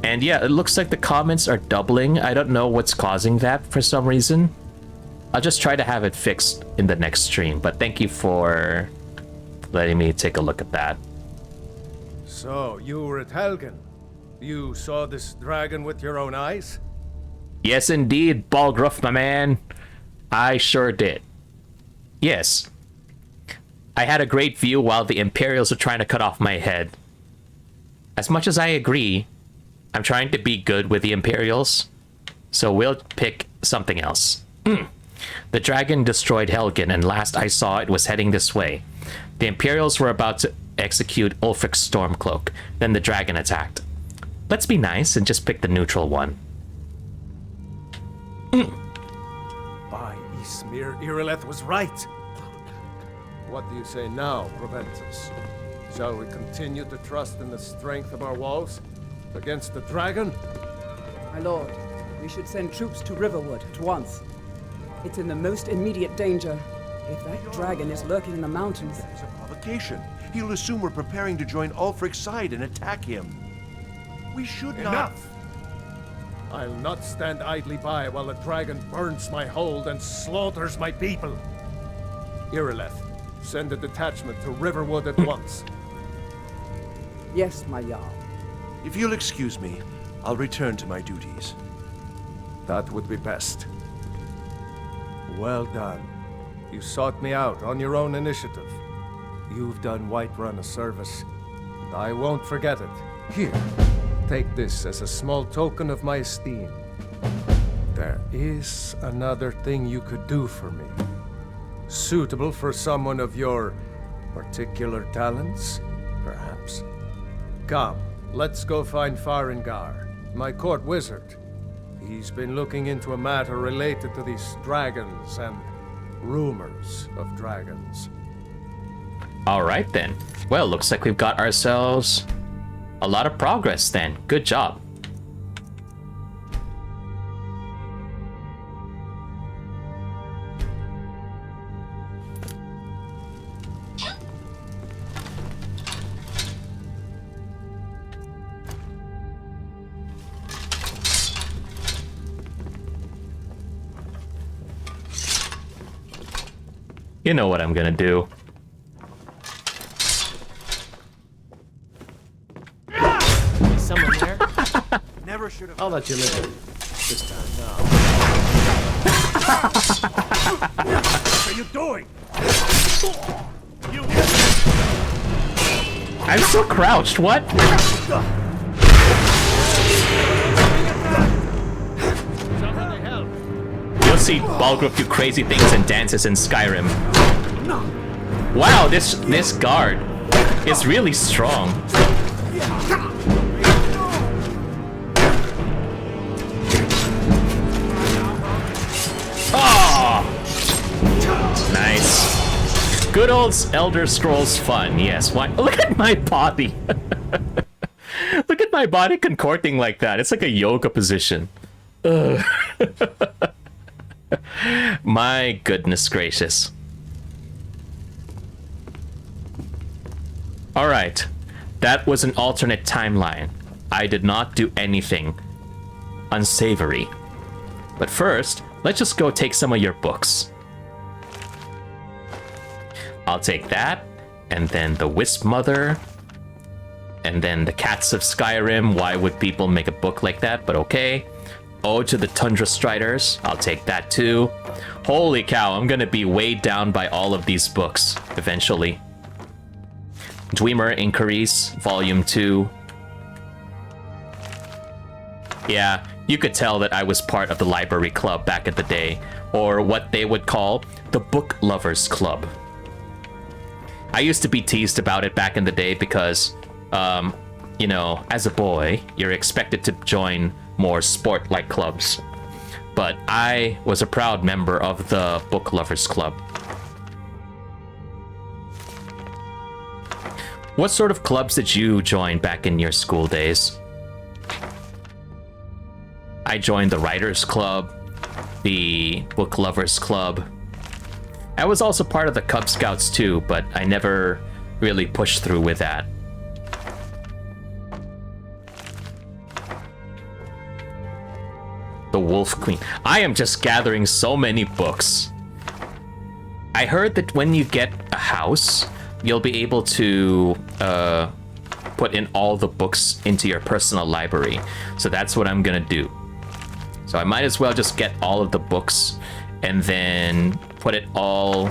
And yeah, it looks like the comments are doubling. I don't know what's causing that for some reason. I'll just try to have it fixed in the next stream. But thank you for letting me take a look at that. So, you were at Helgen? You saw this dragon with your own eyes? Yes, indeed, Balgruuf, my man. I sure did. Yes. I had a great view while the Imperials were trying to cut off my head. As much as I agree, I'm trying to be good with the Imperials, so we'll pick something else. The dragon destroyed Helgen, and last I saw it was heading this way. The Imperials were about to execute Ulfric's Stormcloak, then the dragon attacked. Let's be nice and just pick the neutral one. By Ysmir, Irileth was right. What do you say now, Proventus? Shall we continue to trust in the strength of our walls against the dragon? My lord, we should send troops to Riverwood at once. It's in the most immediate danger. If that dragon is lurking in the mountains... That is a provocation. He'll assume we're preparing to join Ulfric's side and attack him. We should not... Enough! I'll not stand idly by while the dragon burns my hold and slaughters my people. Irileth, send a detachment to Riverwood at once. Yes, my Jarl. If you'll excuse me, I'll return to my duties. That would be best. Well done. You sought me out on your own initiative. You've done Whiterun a service, and I won't forget it. Here, take this as a small token of my esteem. There is another thing you could do for me. Suitable for someone of your particular talents, perhaps. Come, let's go find Farengar, my court wizard. He's been looking into a matter related to these dragons and rumors of dragons. All right then. Well, looks like we've got ourselves a lot of progress then. Good job. You know what I'm gonna do. Is someone there? Never should have. I'll let you live this time. No. What are you doing? I'm still crouched. What? You'll see Balgruuf do crazy things and dances in Skyrim. Wow, this guard is really strong. Oh! Nice. Good old Elder Scrolls fun, yes. Why? Look at my body. Look at my body contorting like that. It's like a yoga position. Ugh. My goodness gracious. Alright. That was an alternate timeline. I did not do anything unsavory. But first, let's just go take some of your books. I'll take that, and then the Wisp Mother, and then the Cats of Skyrim. Why would people make a book like that? But okay. Ode to the Tundra Striders. I'll take that too. Holy cow, I'm gonna be weighed down by all of these books eventually. Dwemer Inquiries, Volume 2. Yeah, you could tell that I was part of the library club back in the day, or what they would call the Book Lovers Club. I used to be teased about it back in the day because, you know, as a boy, you're expected to join more sport-like clubs. But I was a proud member of the Book Lovers Club. What sort of clubs did you join back in your school days? I joined the Writers Club, the Book Lovers Club. I was also part of the Cub Scouts too, but I never really pushed through with that. The Wolf Queen. I am just gathering so many books. I heard that when you get a house, you'll be able to put in all the books into your personal library. So that's what I'm gonna do. So I might as well just get all of the books and then put it all,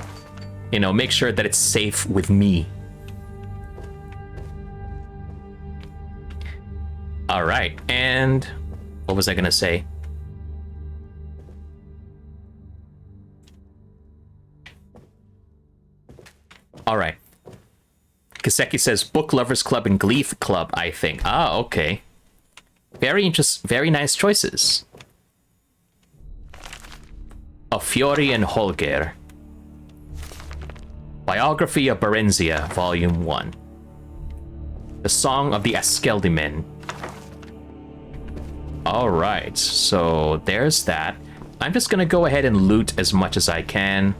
you know, make sure that it's safe with me. All right, and what was I gonna say? All right. Kaseki says Book Lovers Club and Glee Club, I think. Ah, okay. Very nice choices. A Fiori and Holger. Biography of Berenzia, Volume 1. The Song of the Askeldimen. Alright, so there's that. I'm just gonna go ahead and loot as much as I can,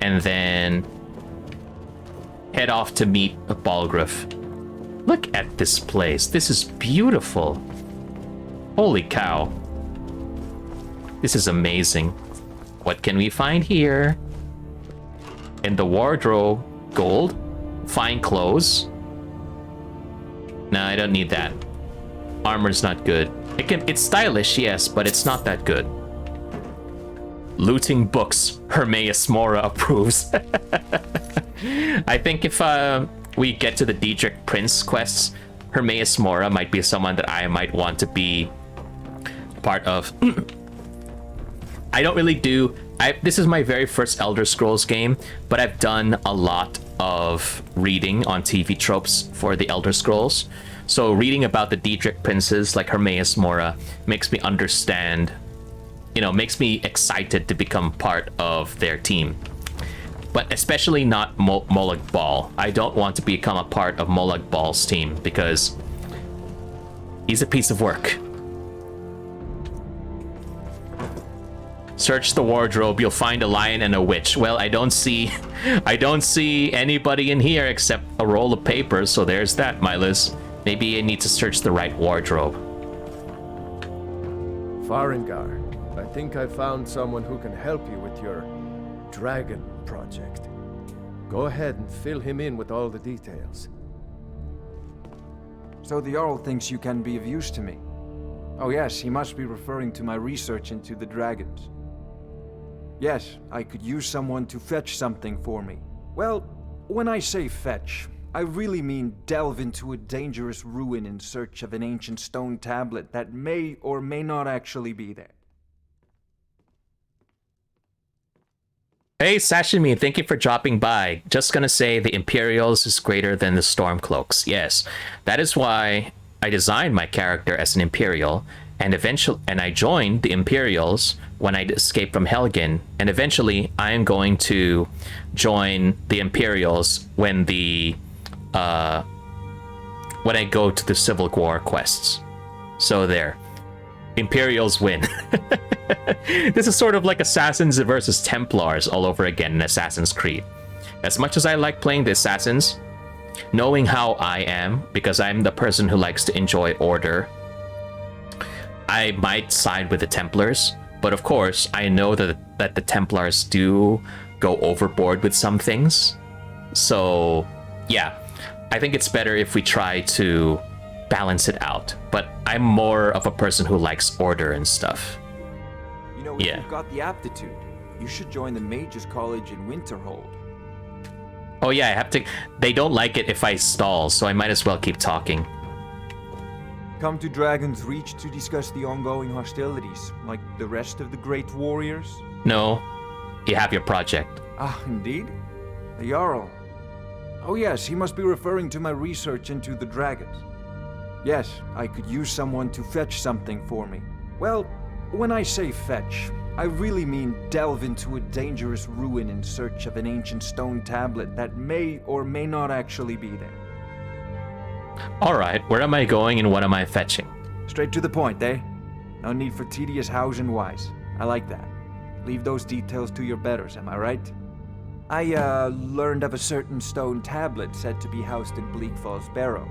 and then head off to meet Balgruuf. Look at this place. This is beautiful. Holy cow. This is amazing. What can we find here? In the wardrobe, gold, fine clothes. No, I don't need that. Armor's not good. It's stylish, yes, but it's not that good. Looting books. Hermaeus Mora approves. I think if we get to the Diedrich Prince quests, Hermaeus Mora might be someone that I might want to be part of. I don't really do... this is my very first Elder Scrolls game, but I've done a lot of reading on TV tropes for the Elder Scrolls. So reading about the Diedrich princes like Hermaeus Mora makes me understand, you know, makes me excited to become part of their team. But especially not Molag Bal. I don't want to become a part of Molag Bal's team because he's a piece of work. Search the wardrobe, you'll find a lion and a witch. Well, I don't see anybody in here except a roll of paper, so there's that, Milas. Maybe I need to search the right wardrobe. Farengar, I think I found someone who can help you with your dragon project. Go ahead and fill him in with all the details. So the Jarl thinks you can be of use to me. Oh yes, he must be referring to my research into the dragons. Yes, I could use someone to fetch something for me. Well, when I say fetch, I really mean delve into a dangerous ruin in search of an ancient stone tablet that may or may not actually be there. Hey Sashimi, thank you for dropping by. Just gonna say the Imperials is greater than the Stormcloaks. Yes, that is why I designed my character as an Imperial, and I joined the Imperials when I escaped from Helgen, and eventually I am going to join the Imperials when I go to the Civil War quests. So there. Imperials win. This is sort of like Assassins versus Templars all over again in Assassin's Creed. As much as I like playing the Assassins, knowing how I am, because I'm the person who likes to enjoy order, I might side with the Templars, but of course I know that the Templars do go overboard with some things. So yeah, I think it's better if we try to balance it out, but I'm more of a person who likes order and stuff. You know, if you've got the aptitude, you should join the Mages College in Winterhold. Oh yeah, I have to. They don't like it if I stall, so I might as well keep talking. Come to Dragon's Reach to discuss the ongoing hostilities, like the rest of the great warriors? No, you have your project. Ah, indeed? The Jarl. Oh yes, he must be referring to my research into the dragons. Yes, I could use someone to fetch something for me. Well, when I say fetch, I really mean delve into a dangerous ruin in search of an ancient stone tablet that may or may not actually be there. Alright, where am I going and what am I fetching? Straight to the point, eh? No need for tedious hows and whys. I like that. Leave those details to your betters, am I right? I learned of a certain stone tablet said to be housed in Bleak Falls Barrow.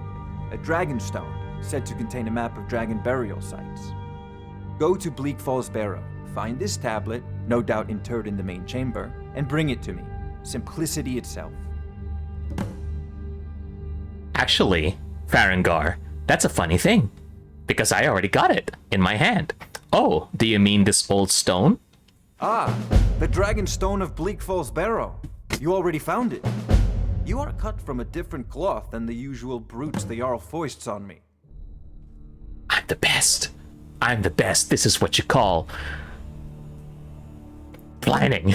A dragon stone, said to contain a map of dragon burial sites. Go to Bleak Falls Barrow, find this tablet, no doubt interred in the main chamber, and bring it to me. Simplicity itself. Actually, Farengar, that's a funny thing, because I already got it in my hand. Oh, do you mean this old stone? Ah, the dragon stone of Bleak Falls Barrow. You already found it. You are cut from a different cloth than the usual brutes the Jarl foists on me. I'm the best. I'm the best. This is what you call planning.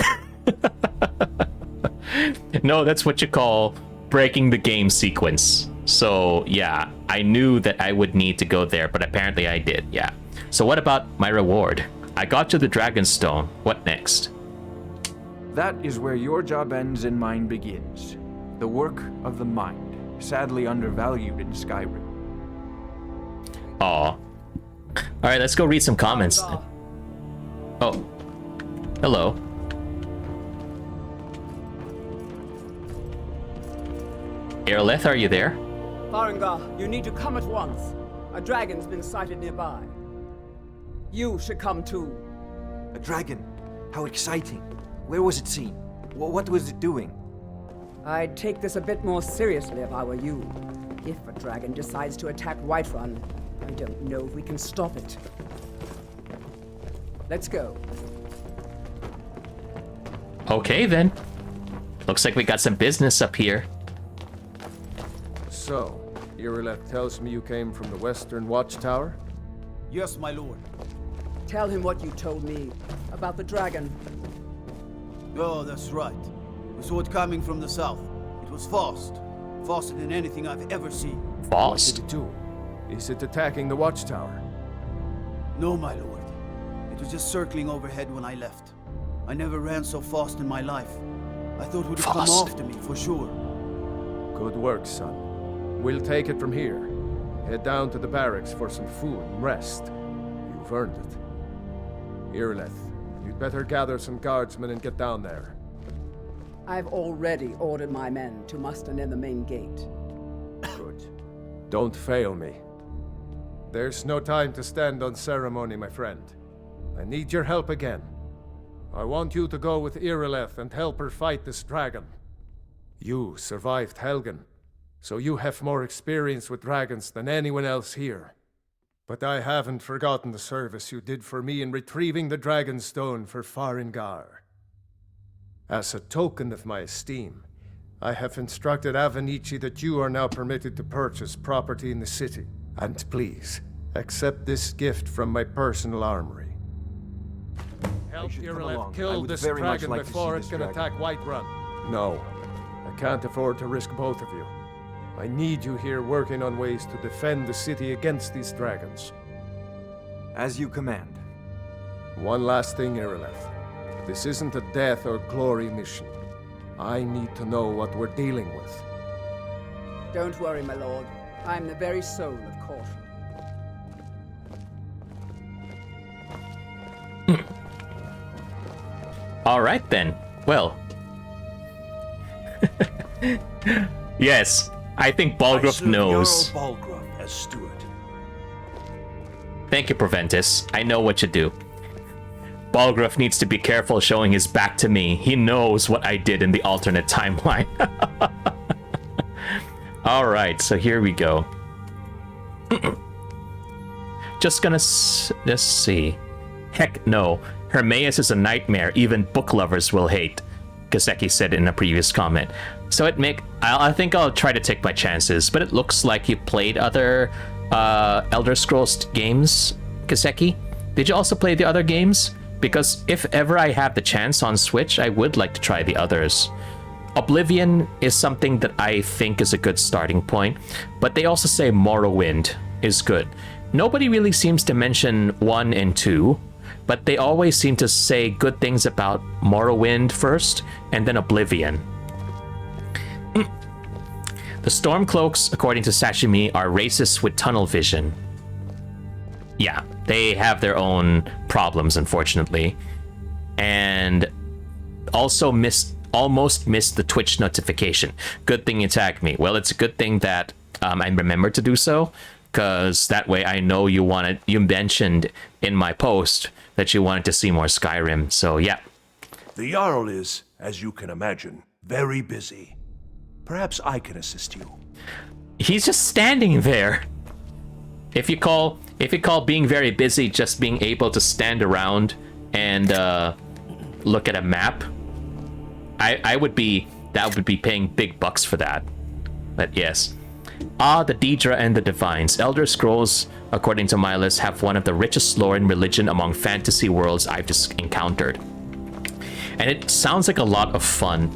No, that's what you call breaking the game sequence. So yeah, I knew that I would need to go there, but apparently I did, yeah. So what about my reward? I got to the Dragonstone. What next? That is where your job ends and mine begins. The work of the mind, sadly undervalued in Skyrim. Aw. Alright, let's go read some comments. Oh. Hello. Aerolith, are you there? Farengar, you need to come at once. A dragon's been sighted nearby. You should come too. A dragon? How exciting. Where was it seen? What was it doing? I'd take this a bit more seriously if I were you. If a dragon decides to attack Whiterun, I don't know if we can stop it. Let's go. Okay then. Looks like we got some business up here. So, Irileth tells me you came from the Western Watchtower? Yes, my lord. Tell him what you told me about the dragon. Oh, that's right. We saw it coming from the south. It was fast. Faster than anything I've ever seen. Fast? What did it do? Is it attacking the Watchtower? No, my lord. It was just circling overhead when I left. I never ran so fast in my life. I thought it would have come after me, for sure. Good work, son. We'll take it from here. Head down to the barracks for some food and rest. You've earned it. Irileth, you'd better gather some guardsmen and get down there. I've already ordered my men to muster near the main gate. Good. Don't fail me. There's no time to stand on ceremony, my friend. I need your help again. I want you to go with Irileth and help her fight this dragon. You survived Helgen, so you have more experience with dragons than anyone else here. But I haven't forgotten the service you did for me in retrieving the Dragon Stone for Farengar. As a token of my esteem, I have instructed Avenici that you are now permitted to purchase property in the city. And please, accept this gift from my personal armory. Help Irileth kill this dragon before it can attack Whiterun. No, I can't afford to risk both of you. I need you here working on ways to defend the city against these dragons. As you command. One last thing, Irileth. This isn't a death or glory mission. I need to know what we're dealing with. Don't worry, my lord. I'm the very soul of caution. All right then. Well. Yes, I think Balgruuf knows. Jarl Balgruuf as steward. Thank you, Proventus. I know what you do. Balgruuf needs to be careful showing his back to me. He knows what I did in the alternate timeline. All right, so here we go. Just gonna let's see. Heck no. Hermaeus is a nightmare even book lovers will hate, Kaseki said in a previous comment. So I think I'll try to take my chances, but it looks like you played other Elder Scrolls games, Kaseki. Did you also play the other games? Because if ever I have the chance on Switch, I would like to try the others. Oblivion is something that I think is a good starting point, but they also say Morrowind is good. Nobody really seems to mention 1 and 2, but they always seem to say good things about Morrowind first, and then Oblivion. The Stormcloaks, according to Sashimi, are racists with tunnel vision. Yeah, they have their own problems, unfortunately. And also almost missed the Twitch notification. Good thing you tagged me. Well, it's a good thing that I remembered to do so, because that way I know you mentioned in my post that you wanted to see more Skyrim, so yeah. The Jarl is, as you can imagine, very busy. Perhaps I can assist you. He's just standing there. If you call being very busy just being able to stand around and look at a map, that would be paying big bucks for that. But yes. The Daedra and the Divines. Elder Scrolls, according to my list, have one of the richest lore and religion among fantasy worlds I've just encountered. And it sounds like a lot of fun.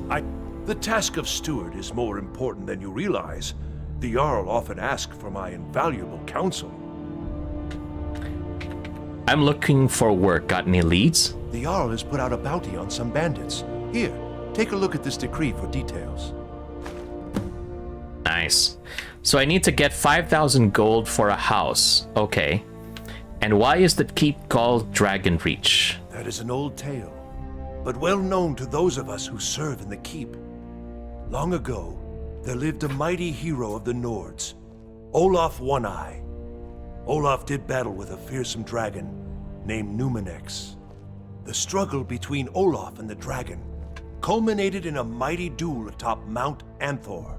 The task of steward is more important than you realize. The Jarl often ask for my invaluable counsel. I'm looking for work. Got any leads? The Jarl has put out a bounty on some bandits. Here, take a look at this decree for details. Nice. So I need to get 5,000 gold for a house. Okay. And why is the keep called Dragon Reach? That is an old tale, but well known to those of us who serve in the keep. Long ago, there lived a mighty hero of the Nords, Olaf One-Eye. Olaf did battle with a fearsome dragon named Numenex. The struggle between Olaf and the dragon culminated in a mighty duel atop Mount Anthor,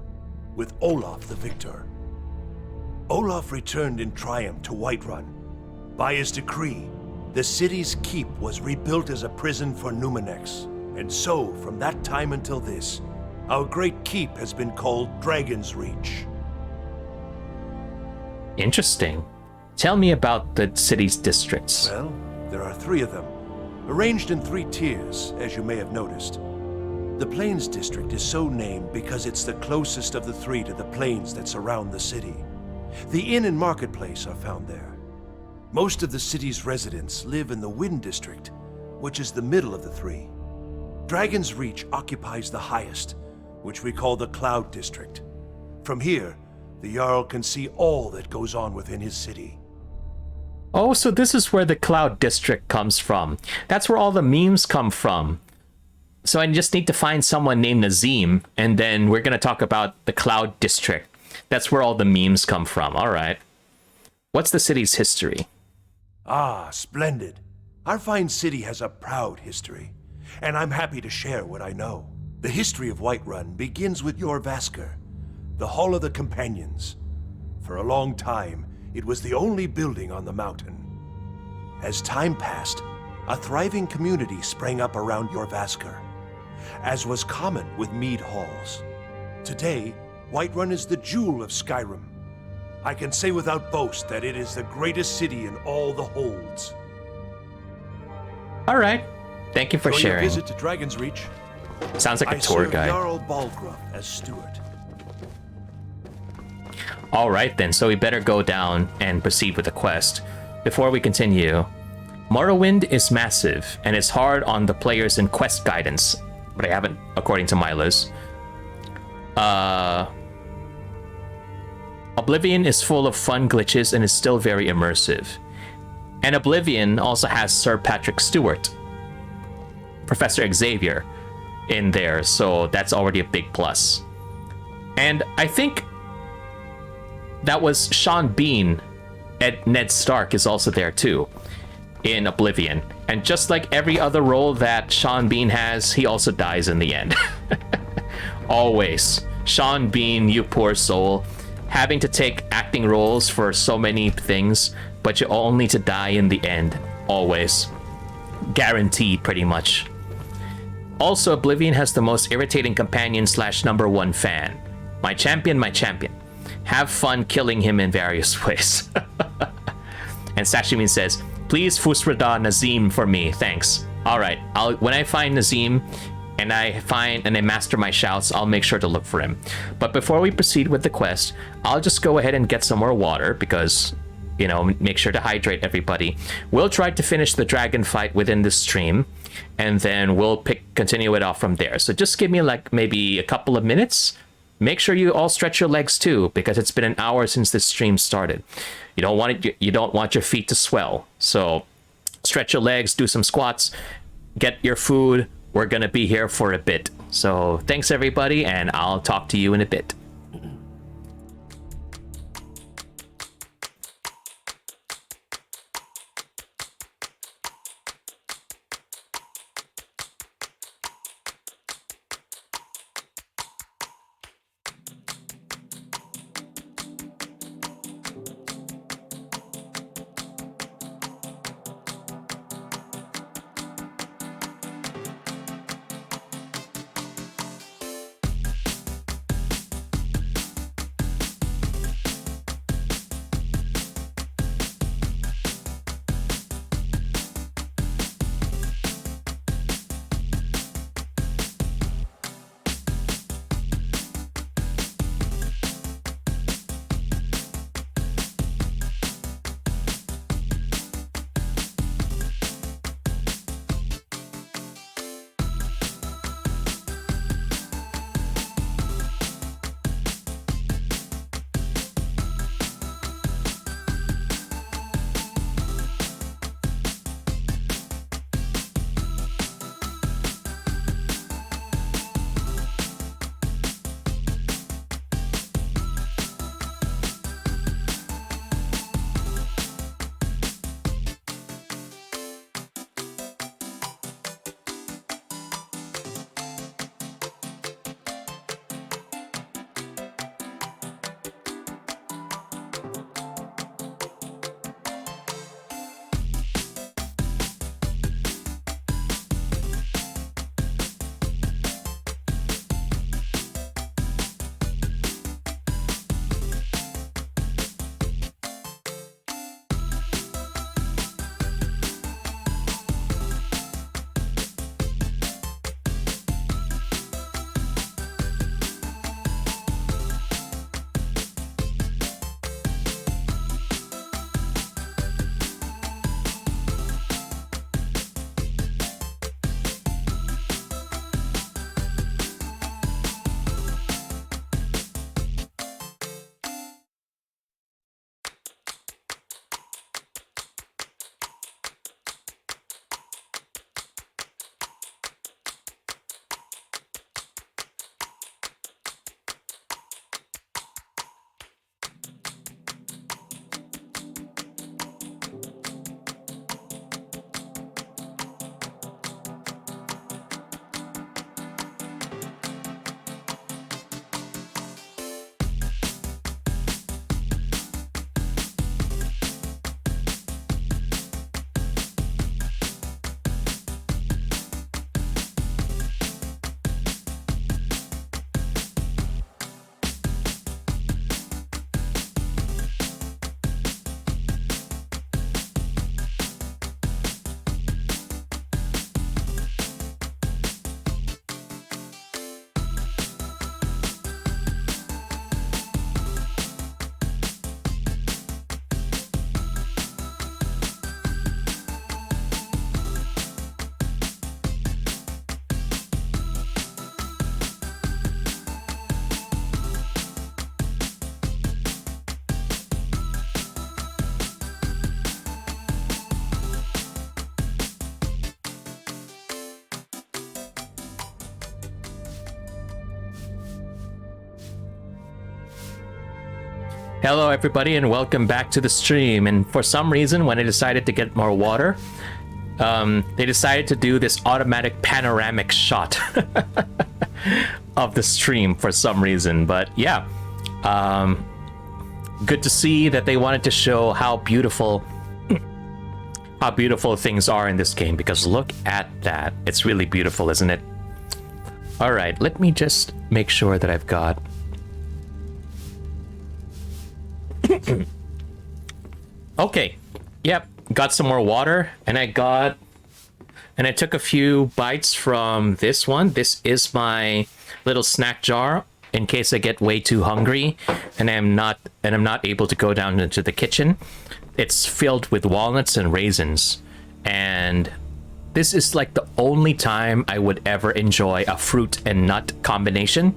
with Olaf the victor. Olaf returned in triumph to Whiterun. By his decree, the city's keep was rebuilt as a prison for Numenex, and so, from that time until this, our great keep has been called Dragon's Reach. Interesting. Tell me about the city's districts. Well, there are 3 of them, arranged in 3 tiers, as you may have noticed. The Plains District is so named because it's the closest of the 3 to the plains that surround the city. The inn and marketplace are found there. Most of the city's residents live in the Wind District, which is the middle of the 3. Dragon's Reach occupies the highest, which we call the Cloud District. From here, the Jarl can see all that goes on within his city. Oh, so this is where the Cloud District comes from. That's where all the memes come from. So I just need to find someone named Nazim, and then we're going to talk about the Cloud District. That's where all the memes come from. All right. What's the city's history? Ah, splendid. Our fine city has a proud history, and I'm happy to share what I know. The history of Whiterun begins with Jorvaskr, the Hall of the Companions. For a long time, it was the only building on the mountain. As time passed, a thriving community sprang up around Jorvaskr, as was common with mead halls. Today, Whiterun is the jewel of Skyrim. I can say without boast that it is the greatest city in all the holds. All right. Thank you for sharing. Your visit to Dragon's Reach. Sounds like a tour guide. Jarl Balgruuf as steward. All right, then. So we better go down and proceed with the quest. Before we continue, Morrowind is massive, and it's hard on the players in quest guidance, but I haven't, according to Milo's. Oblivion is full of fun glitches and is still very immersive. And Oblivion also has Sir Patrick Stewart, Professor Xavier, in there, so that's already a big plus. And I think that was Sean Bean. Ned Stark is also there too, in Oblivion. And just like every other role that Sean Bean has, he also dies in the end. Always. Sean Bean, you poor soul, having to take acting roles for so many things, but you're only to die in the end. Always. Guaranteed, pretty much. Also, Oblivion has the most irritating companion / #1 fan. My champion, my champion. Have fun killing him in various ways. And Sashimin says, please Fusrada Nazim for me, thanks. Alright, when I find Nazim and I master my shouts, I'll make sure to look for him. But before we proceed with the quest, I'll just go ahead and get some more water because, you know, make sure to hydrate everybody. We'll try to finish the dragon fight within this stream, and then we'll continue it off from there. So just give me like maybe a couple of minutes. Make sure you all stretch your legs too, because it's been an hour since this stream started. You don't want your feet to swell. So stretch your legs, do some squats, get your food. We're gonna be here for a bit. So thanks everybody, and I'll talk to you in a bit. Hello everybody and welcome back to the stream. And for some reason, when I decided to get more water, they decided to do this automatic panoramic shot of the stream for some reason. But yeah, good to see that they wanted to show how beautiful things are in this game, because look at that. It's really beautiful, isn't it? All right, let me just make sure that I've got okay, yep, got some more water, and I took a few bites from this one. This is my little snack jar in case I get way too hungry and I'm not able to go down into the kitchen. It's filled with walnuts and raisins, and this is like the only time I would ever enjoy a fruit and nut combination.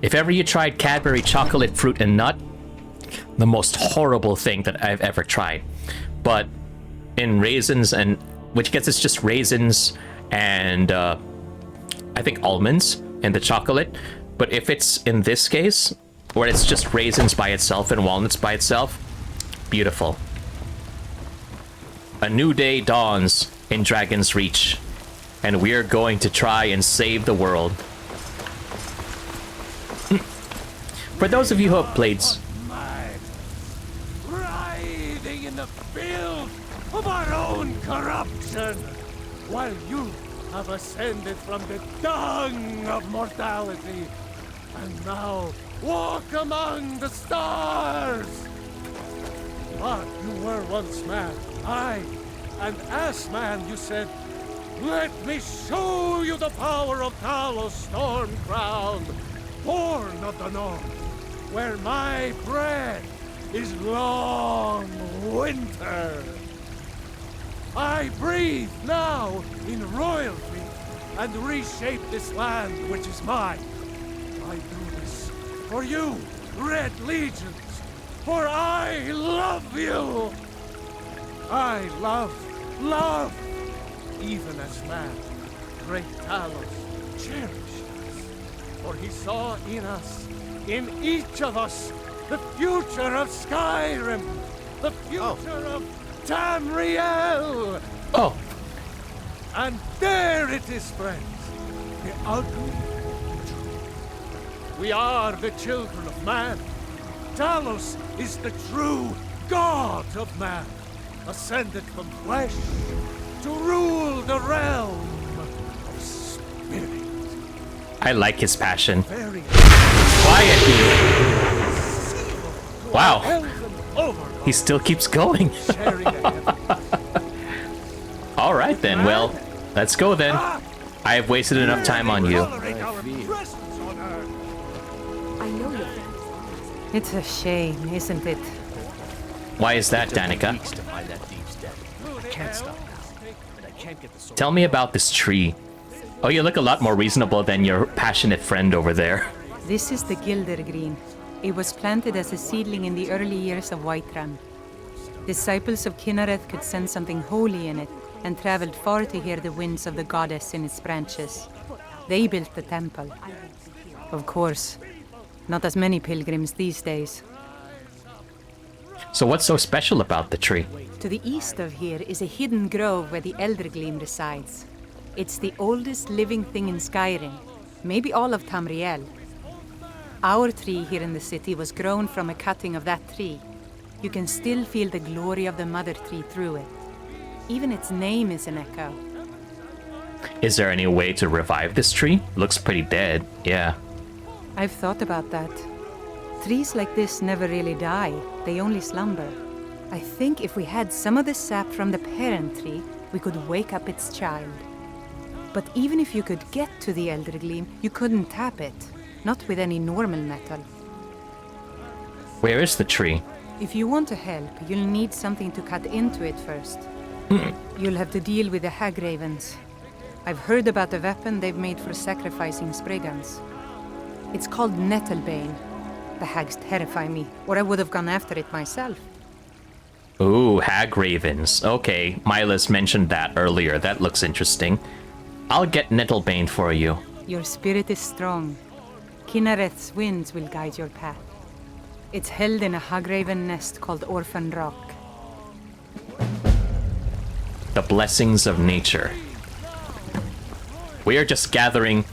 If ever you tried Cadbury chocolate, fruit and nut, the most horrible thing that I've ever tried. But in raisins, and which gets it's just raisins and I think almonds in the chocolate. But if it's in this case, where it's just raisins by itself and walnuts by itself, beautiful. A new day dawns in Dragon's Reach, and we're going to try and save the world. For those of you who have played... Writhing in the field of our own corruption, while you have ascended from the dung of mortality, and now walk among the stars. But you were once man, aye, and as man you said, "Let me show you the power of Talos storm-crowned, born of the north, where my bread is long winter. I breathe now in royalty and reshape this land which is mine. I do this for you, Red Legions, for I love you. I love, even as man, great Talos cherished us, for he saw in us, in each of us, the future of Skyrim, the future of Tamriel. Oh. And there it is, friends, the ugly truth. We are the children of man. Talos is the true god of man, ascended from flesh to rule the realm of spirit. I like his passion. Quiet you. Wow. He still keeps going. All right then. Well, let's go then. I have wasted enough time on you. It's a shame, isn't it? Why is that, Danica? Can't stop now, and I can't get the Tell me about this tree. Oh, you look a lot more reasonable than your passionate friend over there. This is the Gildergreen. It was planted as a seedling in the early years of Whiterun. Disciples of Kynareth could sense something holy in it and traveled far to hear the winds of the goddess in its branches. They built the temple. Of course, not as many pilgrims these days. So what's so special about the tree? To the east of here is a hidden grove where the Eldergleam resides. It's the oldest living thing in Skyrim, maybe all of Tamriel. Our tree here in the city was grown from a cutting of that tree. You can still feel the glory of the mother tree through it. Even its name is an echo. Is there any way to revive this tree? Looks pretty dead, yeah. I've thought about that. Trees like this never really die, they only slumber. I think if we had some of the sap from the parent tree, we could wake up its child. But even if you could get to the Eldergleam, you couldn't tap it. Not with any normal metal. Where is the tree? If you want to help, you'll need something to cut into it first. You'll have to deal with the hag ravens. I've heard about a weapon they've made for sacrificing Spriggans. It's called Nettlebane. The hags terrify me, or I would have gone after it myself. Ooh, hag ravens. Okay, Milas mentioned that earlier. That looks interesting. I'll get Nettlebane for you. Your spirit is strong. Kynareth's winds will guide your path. It's held in a Hagraven nest called Orphan Rock. The blessings of nature. We're just gathering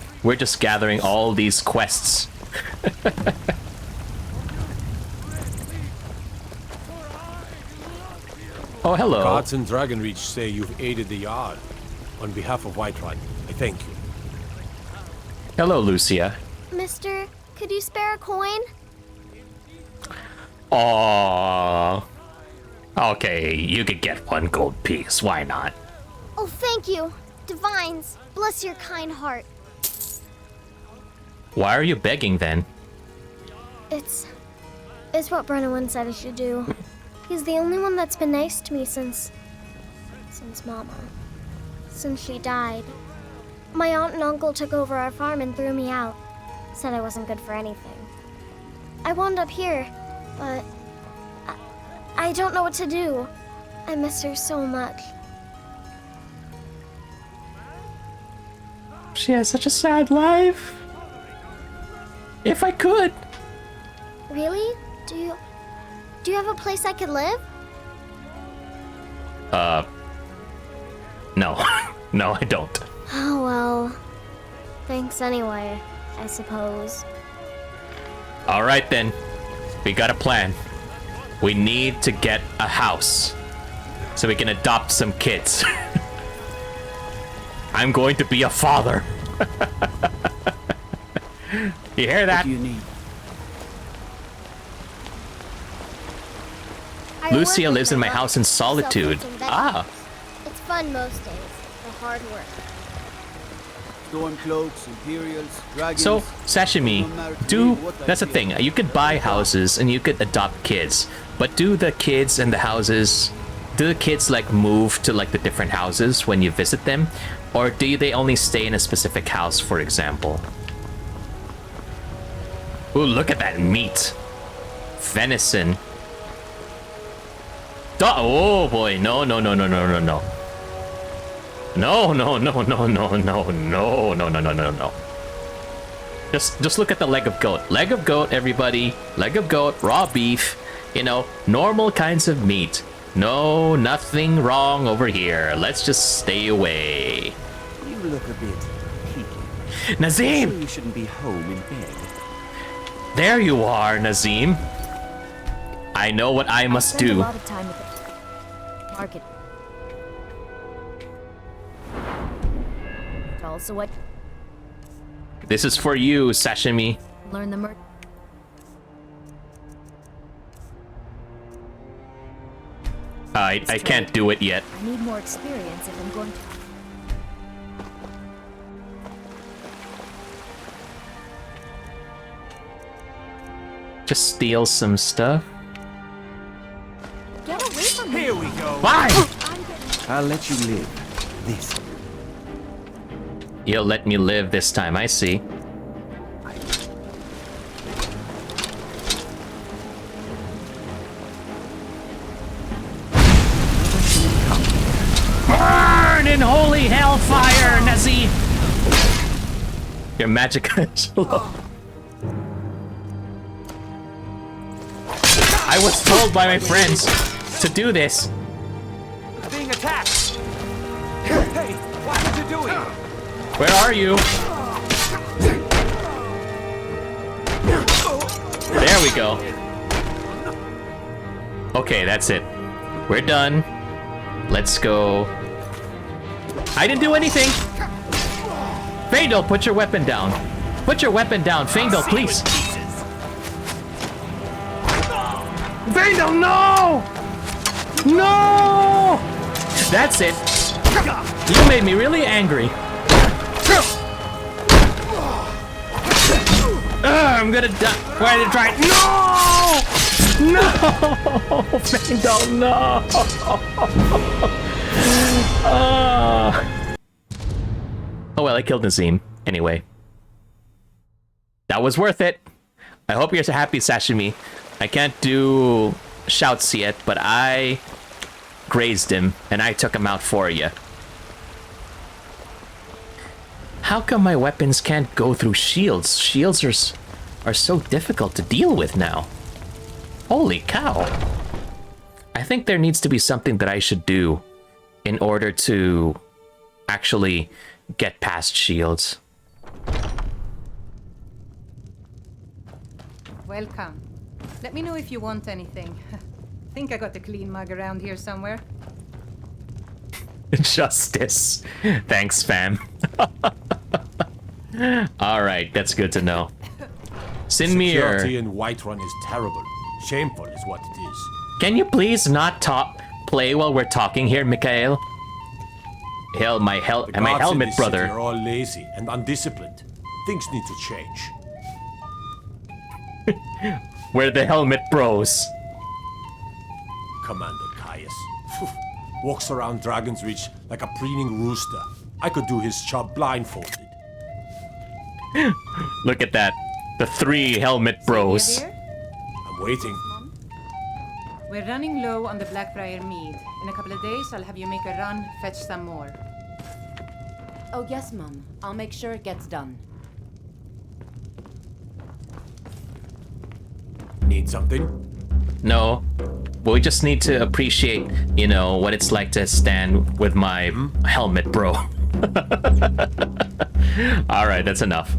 all these quests. Oh, hello. Gods and Dragonreach say you've aided the Jarl. On behalf of Whiterun, I thank you. Hello, Lucia. Mister, could you spare a coin? Aww. Okay, you could get 1 gold piece. Why not? Oh, thank you. Divines, bless your kind heart. Why are you begging then? It's what Brennan said I should do. He's the only one that's been nice to me since Mama. Since she died. My aunt and uncle took over our farm and threw me out. Said I wasn't good for anything. I wound up here, but I don't know what to do. I miss her so much. She has such a sad life. If I could. Really? Do you have a place I could live? No. No, I don't. Oh, well. Thanks anyway, I suppose. Alright then. We got a plan. We need to get a house so we can adopt some kids. I'm going to be a father. You hear that? What do you need? Lucia lives in my house in solitude. Ah. It's fun most days. The hard work. Stormcloaks, Imperials, Dragons. So, Sashimi, that's the thing. You could buy houses and you could adopt kids. But do the kids like move to like the different houses when you visit them? Or do they only stay in a specific house, for example? Ooh, look at that meat. Venison. Oh boy, no. No. Just look at the leg of goat. Leg of goat, everybody. Leg of goat, raw beef. You know, normal kinds of meat. No, nothing wrong over here. Let's just stay away. You look a bit peaky. Nazim! Sure you shouldn't be home in bed. There you are, Nazim. I know what I must do. A lot of time with the market. Also, what? This is for you, Sashimi. Learn the I can't do it yet. I need more experience if I'm going to. Just steal some stuff. Get away from me. Here we go. Why? I'll let you live. This. You'll let me live this time, I see. Burn in holy hellfire, Nazi! Your magic is low. I was told by my friends to do this. Being attacked. Hey, what are you doing? Where are you? There we go. Okay, that's it. We're done. Let's go. I didn't do anything. Faendal, put your weapon down. Put your weapon down, Faendal, please. Faendal, no! No! That's it. You made me really angry. I'm gonna die. Why did I try? No! No! Faendal, no! Oh well, I killed Nazim. Anyway. That was worth it. I hope you're so happy, Sashimi. I can't do shouts yet, but I grazed him, and I took him out for you. How come my weapons can't go through shields? Shields are so difficult to deal with now. Holy cow. I think there needs to be something that I should do in order to actually get past shields. Welcome. Let me know if you want anything. Think I got a clean mug around here somewhere. Justice. Thanks, fam. Alright, that's good to know. Sinmir. Security in Whiterun is terrible. Shameful is what it is. Can you please not play while we're talking here, Mikhail? Hell, my helmet brother. You're all lazy and undisciplined. Things need to change. We're the helmet bros. Commander Caius. Walks around Dragon's Reach like a preening rooster. I could do his job blindfolded. Look at that. The 3 helmet bros. I'm waiting. We're running low on the Blackbriar mead. In a couple of days, I'll have you make a run, fetch some more. Oh, yes, Mum. I'll make sure it gets done. Need something? No. But we just need to appreciate, you know, what it's like to stand with my helmet bro. Alright, that's enough.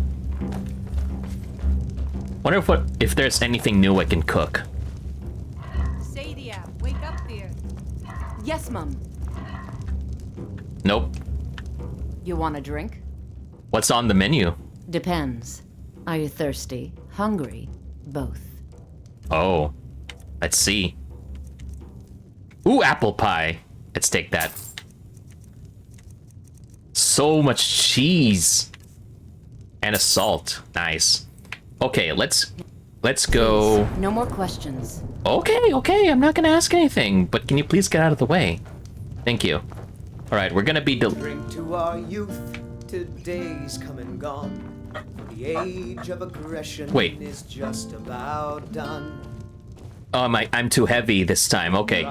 Wonder if there's anything new I can cook. Sadia, wake up there. Yes, Mum. Nope. You want a drink? What's on the menu? Depends. Are you thirsty? Hungry? Both. Oh. Let's see. Ooh, apple pie. Let's take that. So much cheese. And a salt. Nice. Okay, let's go. Please, no more questions. Okay, I'm not gonna ask anything, but can you please get out of the way? Thank you. Alright, we're gonna be Drink to our youth, today's come and gone. The age of aggression is just about done. Oh, I'm too heavy this time. Okay.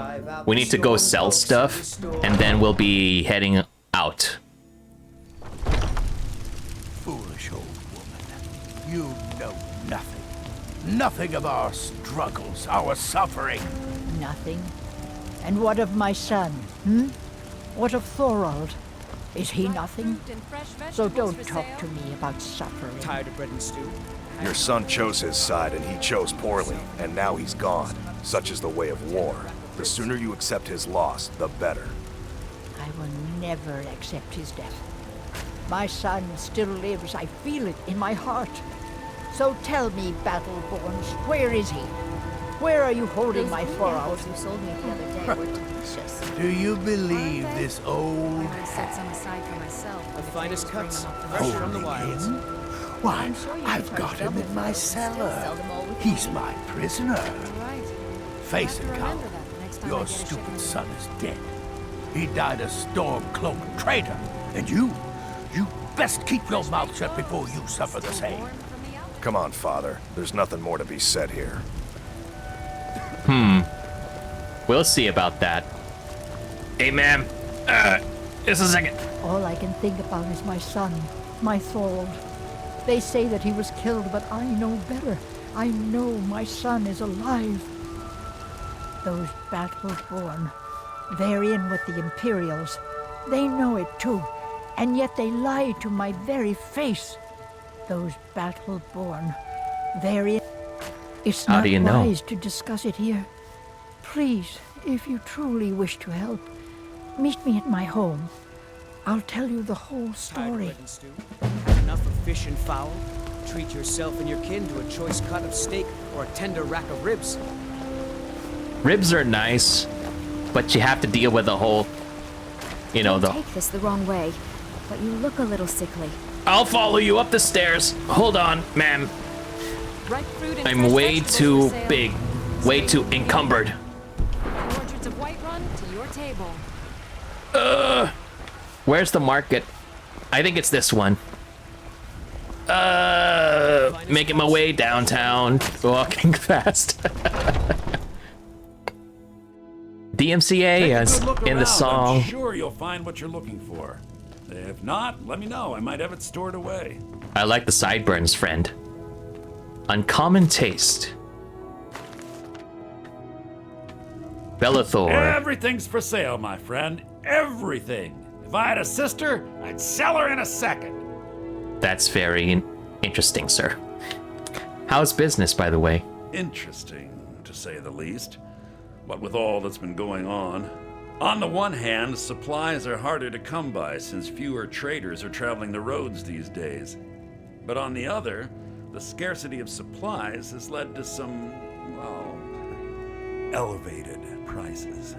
We need to go sell stuff, and then we'll be heading out. Foolish old woman. You know nothing. Nothing of our struggles, our suffering. Nothing. And what of my son, What of Thorald? Is he nothing? So don't talk to me about suffering. Tired of bread and stew? Your son chose his side and he chose poorly, and now he's gone. Such is the way of war. The sooner you accept his loss, the better. I will never accept his death. My son still lives. I feel it in my heart. So tell me, Battleborns, where is he? Where are you holding my Thorald? You sold me the other day were delicious. Do you believe this old I set some aside for myself. The finest cuts, fresh from the wilds. Why, I've got him in my cellar. He's my prisoner. Face it, Count. Your stupid son is dead. He died a storm-cloaked traitor. And you best keep your mouth shut before you suffer the same. Come on, Father. There's nothing more to be said here. We'll see about that. Hey, ma'am. Just a second. All I can think about is my son, my Thorald. They say that he was killed, but I know better. I know my son is alive. Those Battleborn, they're in with the Imperials. They know it too, and yet they lie to my very face. Those Battleborn, they're in. It's How not do you know? wise to discuss it here. Please, if you truly wish to help, meet me at my home. I'll tell you the whole story. Had enough of fish and fowl? Treat yourself and your kin to a choice cut of steak or a tender rack of ribs. Ribs are nice, but you have to deal with the whole, you know, Don't take this the wrong way, but you look a little sickly. I'll follow you up the stairs. Hold on, ma'am. I'm way too big, way too encumbered. Orchards of Whiterun to your table. Where's the market? I think it's this one. Making my way downtown, walking fast. DMCA is in the song. I'm sure you'll find what you're looking for. If not, let me know. I might have it stored away. I like the sideburns, friend. Uncommon taste. Bellathor. Everything's for sale, my friend. Everything. If I had a sister, I'd sell her in a second. That's very interesting, sir. How's business, by the way? Interesting, to say the least. What with all that's been going on. On the one hand, supplies are harder to come by since fewer traders are traveling the roads these days. But on the other, the scarcity of supplies has led to some, well, elevated prices.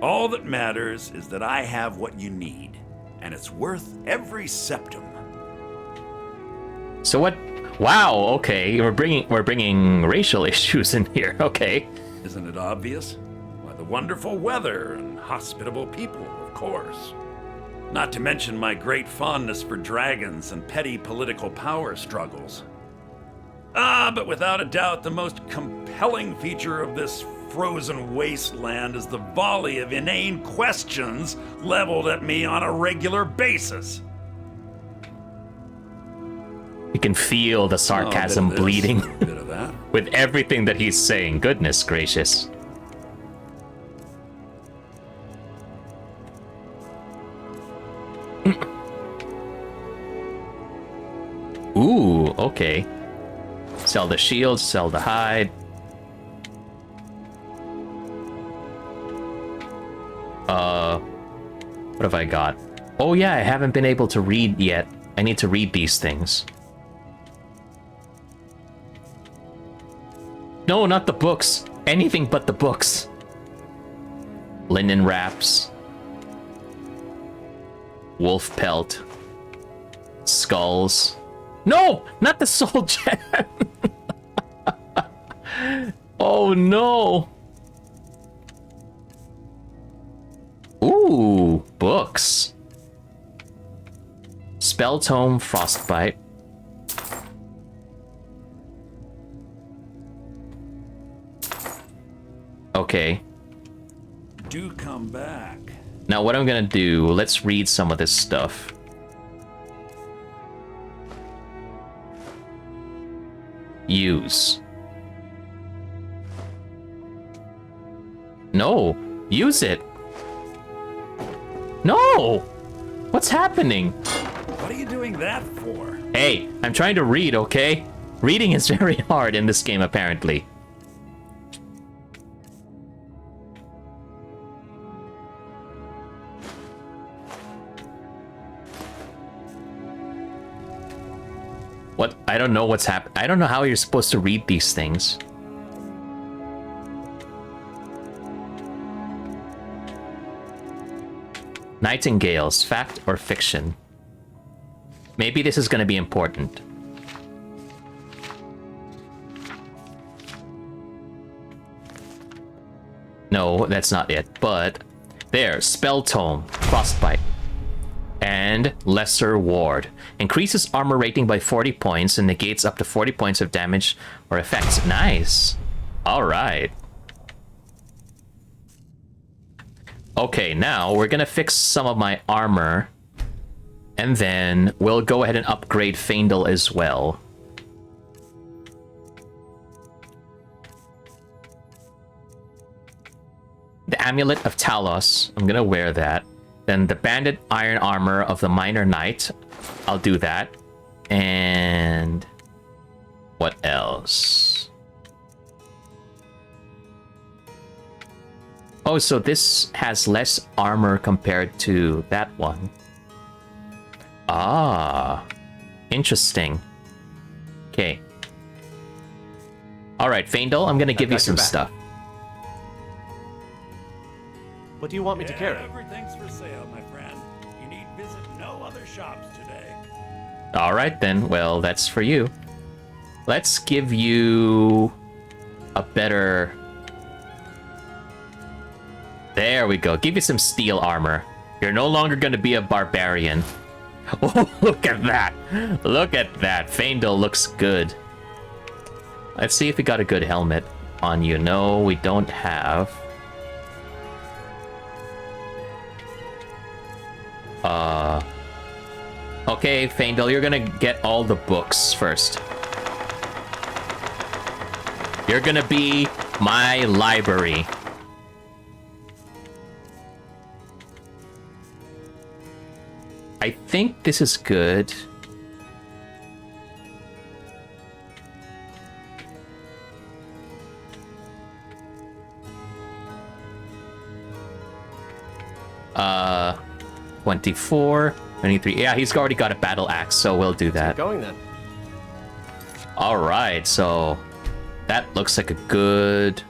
All that matters is that I have what you need, and it's worth every septum. So what? Wow. Okay, we're bringing racial issues in here. Okay. Isn't it obvious? Why, the wonderful weather and hospitable people, of course. Not to mention my great fondness for dragons and petty political power struggles. But without a doubt, the most compelling feature of this frozen wasteland is the volley of inane questions leveled at me on a regular basis. You can feel the sarcasm bleeding bit of that. with everything that he's saying. Goodness gracious. Ooh, okay. Sell the shield, sell the hide. What have I got? Oh yeah, I haven't been able to read yet. I need to read these things. No, not the books. Anything but the books. Linen wraps. Wolf pelt. Skulls. No! Not the soul gem! Oh no! Ooh, books. Spell tome, frostbite. Okay. Do come back. Now what I'm gonna do, let's read some of this stuff. Use. No! Use it! No! What's happening? What are you doing that for? Hey, I'm trying to read, okay? Reading is very hard in this game, apparently. What? I don't know what's happening. I don't know how you're supposed to read these things. Nightingales, fact or fiction? Maybe this is going to be important. No, that's not it. But there, spell tome, frostbite, and lesser ward. Increases armor rating by 40 points and negates up to 40 points of damage or effects. Nice. All right. Okay, now we're gonna fix some of my armor, and then we'll go ahead and upgrade Faendal as well. The Amulet of Talos, I'm gonna wear that. Then the Banded Iron Armor of the Minor Knight, I'll do that. And what else? Oh, so this has less armor compared to that one. Ah, interesting. Okay. All right, Faendal, I'm gonna give you some stuff. What do you want me to carry? Everything's for sale, my friend. You need visit no other shops today. All right then. Well, that's for you. Let's give you a better. There we go. Give you some steel armor. You're no longer going to be a barbarian. Oh, look at that. Look at that. Faendal looks good. Let's see if we got a good helmet on you. No, we don't have. Okay, Faendal, you're gonna get all the books first. You're gonna be my library. I think this is good. Uh, 24, 23. Yeah, he's already got a battle axe, so we'll do that. Keep going then. All right, so that looks like a good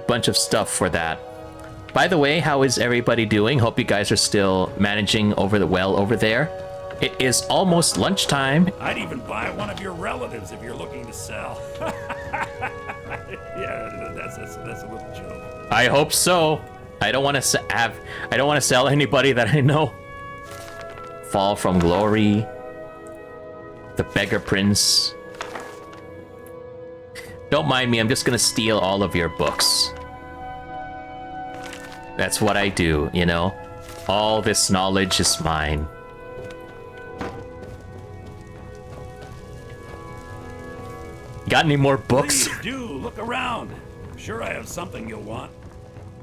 bunch of stuff for that. By the way, how is everybody doing? Hope you guys are still managing over there. It is almost lunchtime. I'd even buy one of your relatives if you're looking to sell. Yeah, that's a little joke. I hope so. I don't want to sell anybody that I know. Fall from Glory. The Beggar Prince. Don't mind me, I'm just gonna steal all of your books. That's what I do, you know? All this knowledge is mine. Got any more books? Please do, look around. I'm sure I have something you'll want.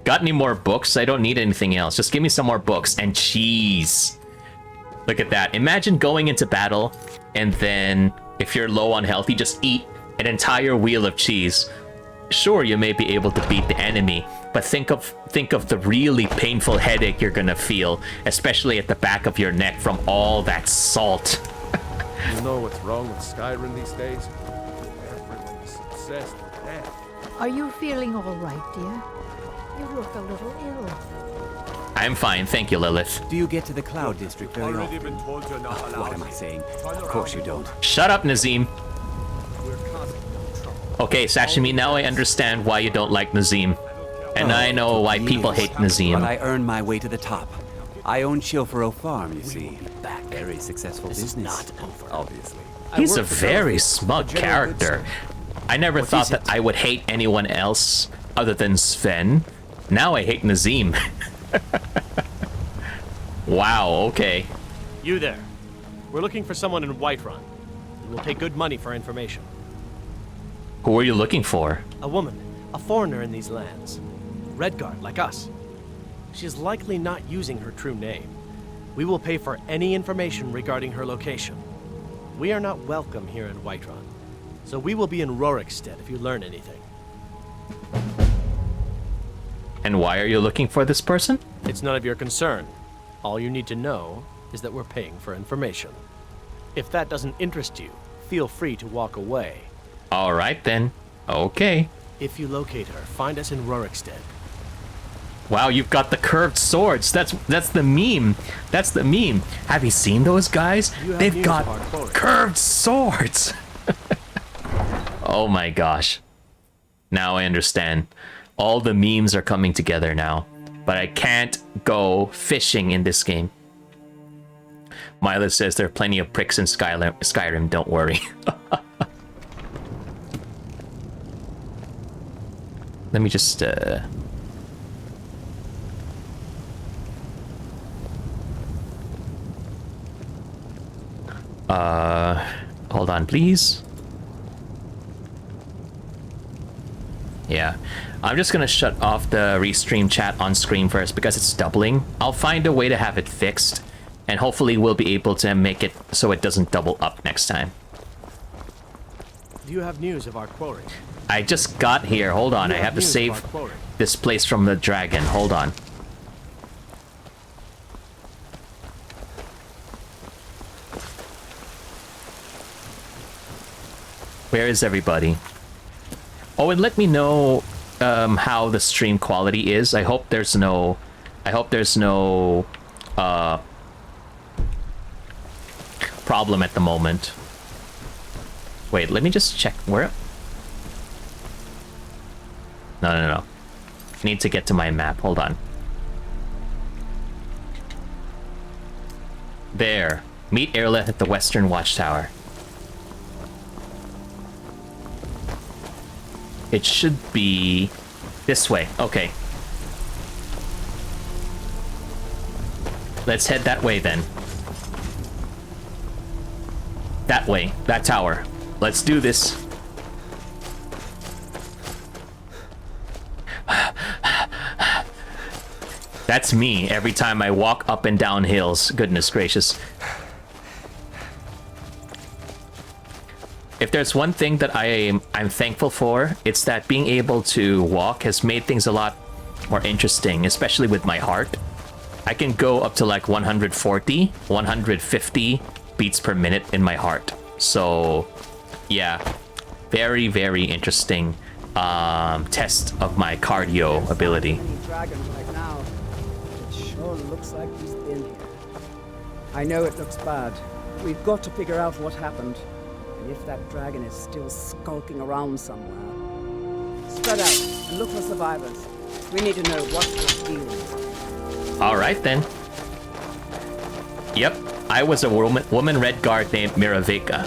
Got any more books? I don't need anything else. Just give me some more books and cheese. Look at that. Imagine going into battle and then if you're low on health, you just eat an entire wheel of cheese. Sure, you may be able to beat the enemy, but think of the really painful headache you're gonna feel, especially at the back of your neck from all that salt. You know what's wrong with Skyrim these days? Everyone's obsessed with death. Are you feeling all right, dear? You look a little ill. I'm fine, thank you, Lilith. Do you get to the Cloud District very Already often? been told you're not allowed. What am I saying? Of course you don't. Shut up, Nazim. Okay, Sashimi, now I understand why you don't like Nazim. And I know why people hate Nazim. But I earned my way to the top. I own Chilfaro Farm, you see. Very successful business. Not over, obviously. He's a very smug character. I never thought that I would hate anyone else other than Sven. Now I hate Nazim. Wow, okay. You there. We're looking for someone in Whiterun. We'll pay good money for information. Who are you looking for? A woman, a foreigner in these lands. Redguard, like us. She's likely not using her true name. We will pay for any information regarding her location. We are not welcome here in Whiterun, so we will be in Rorikstead if you learn anything. And why are you looking for this person? It's none of your concern. All you need to know is that we're paying for information. If that doesn't interest you, feel free to walk away. All right then. Okay. If you locate her, find us in Rorikstead. Wow, you've got the curved swords. That's the meme. That's the meme. Have you seen those guys? They've got curved swords. Oh my gosh. Now I understand. All the memes are coming together now. But I can't go fishing in this game. Mila says there are plenty of pricks in Skyrim, don't worry. Let me just hold on, please. Yeah, I'm just gonna shut off the restream chat on screen first because it's doubling. I'll find a way to have it fixed, and hopefully we'll be able to make it so it doesn't double up next time. Do you have news of our quarry? I just got here. Hold on, I have to save this place from the dragon. Hold on. Where is everybody? Oh, and let me know how the stream quality is. I hope there's no problem at the moment. Wait, let me just check where. No. I need to get to my map. Hold on. There. Meet Erla at the Western Watchtower. It should be this way. Okay. Let's head that way then. That way. That tower. Let's do this. That's me every time I walk up and down hills. Goodness gracious. If there's one thing that I'm thankful for, it's that being able to walk has made things a lot more interesting, especially with my heart. I can go up to like 140, 150 beats per minute in my heart. So, yeah, very, very interesting test of my cardio ability. Dragons right now. It sure looks like he's been here. I know it looks bad. We've got to figure out what happened. And if that dragon is still skulking around somewhere. Spread out and look for survivors. We need to know what we're dealing with. Alright then. Yep, I was a woman red guard named Miraveka.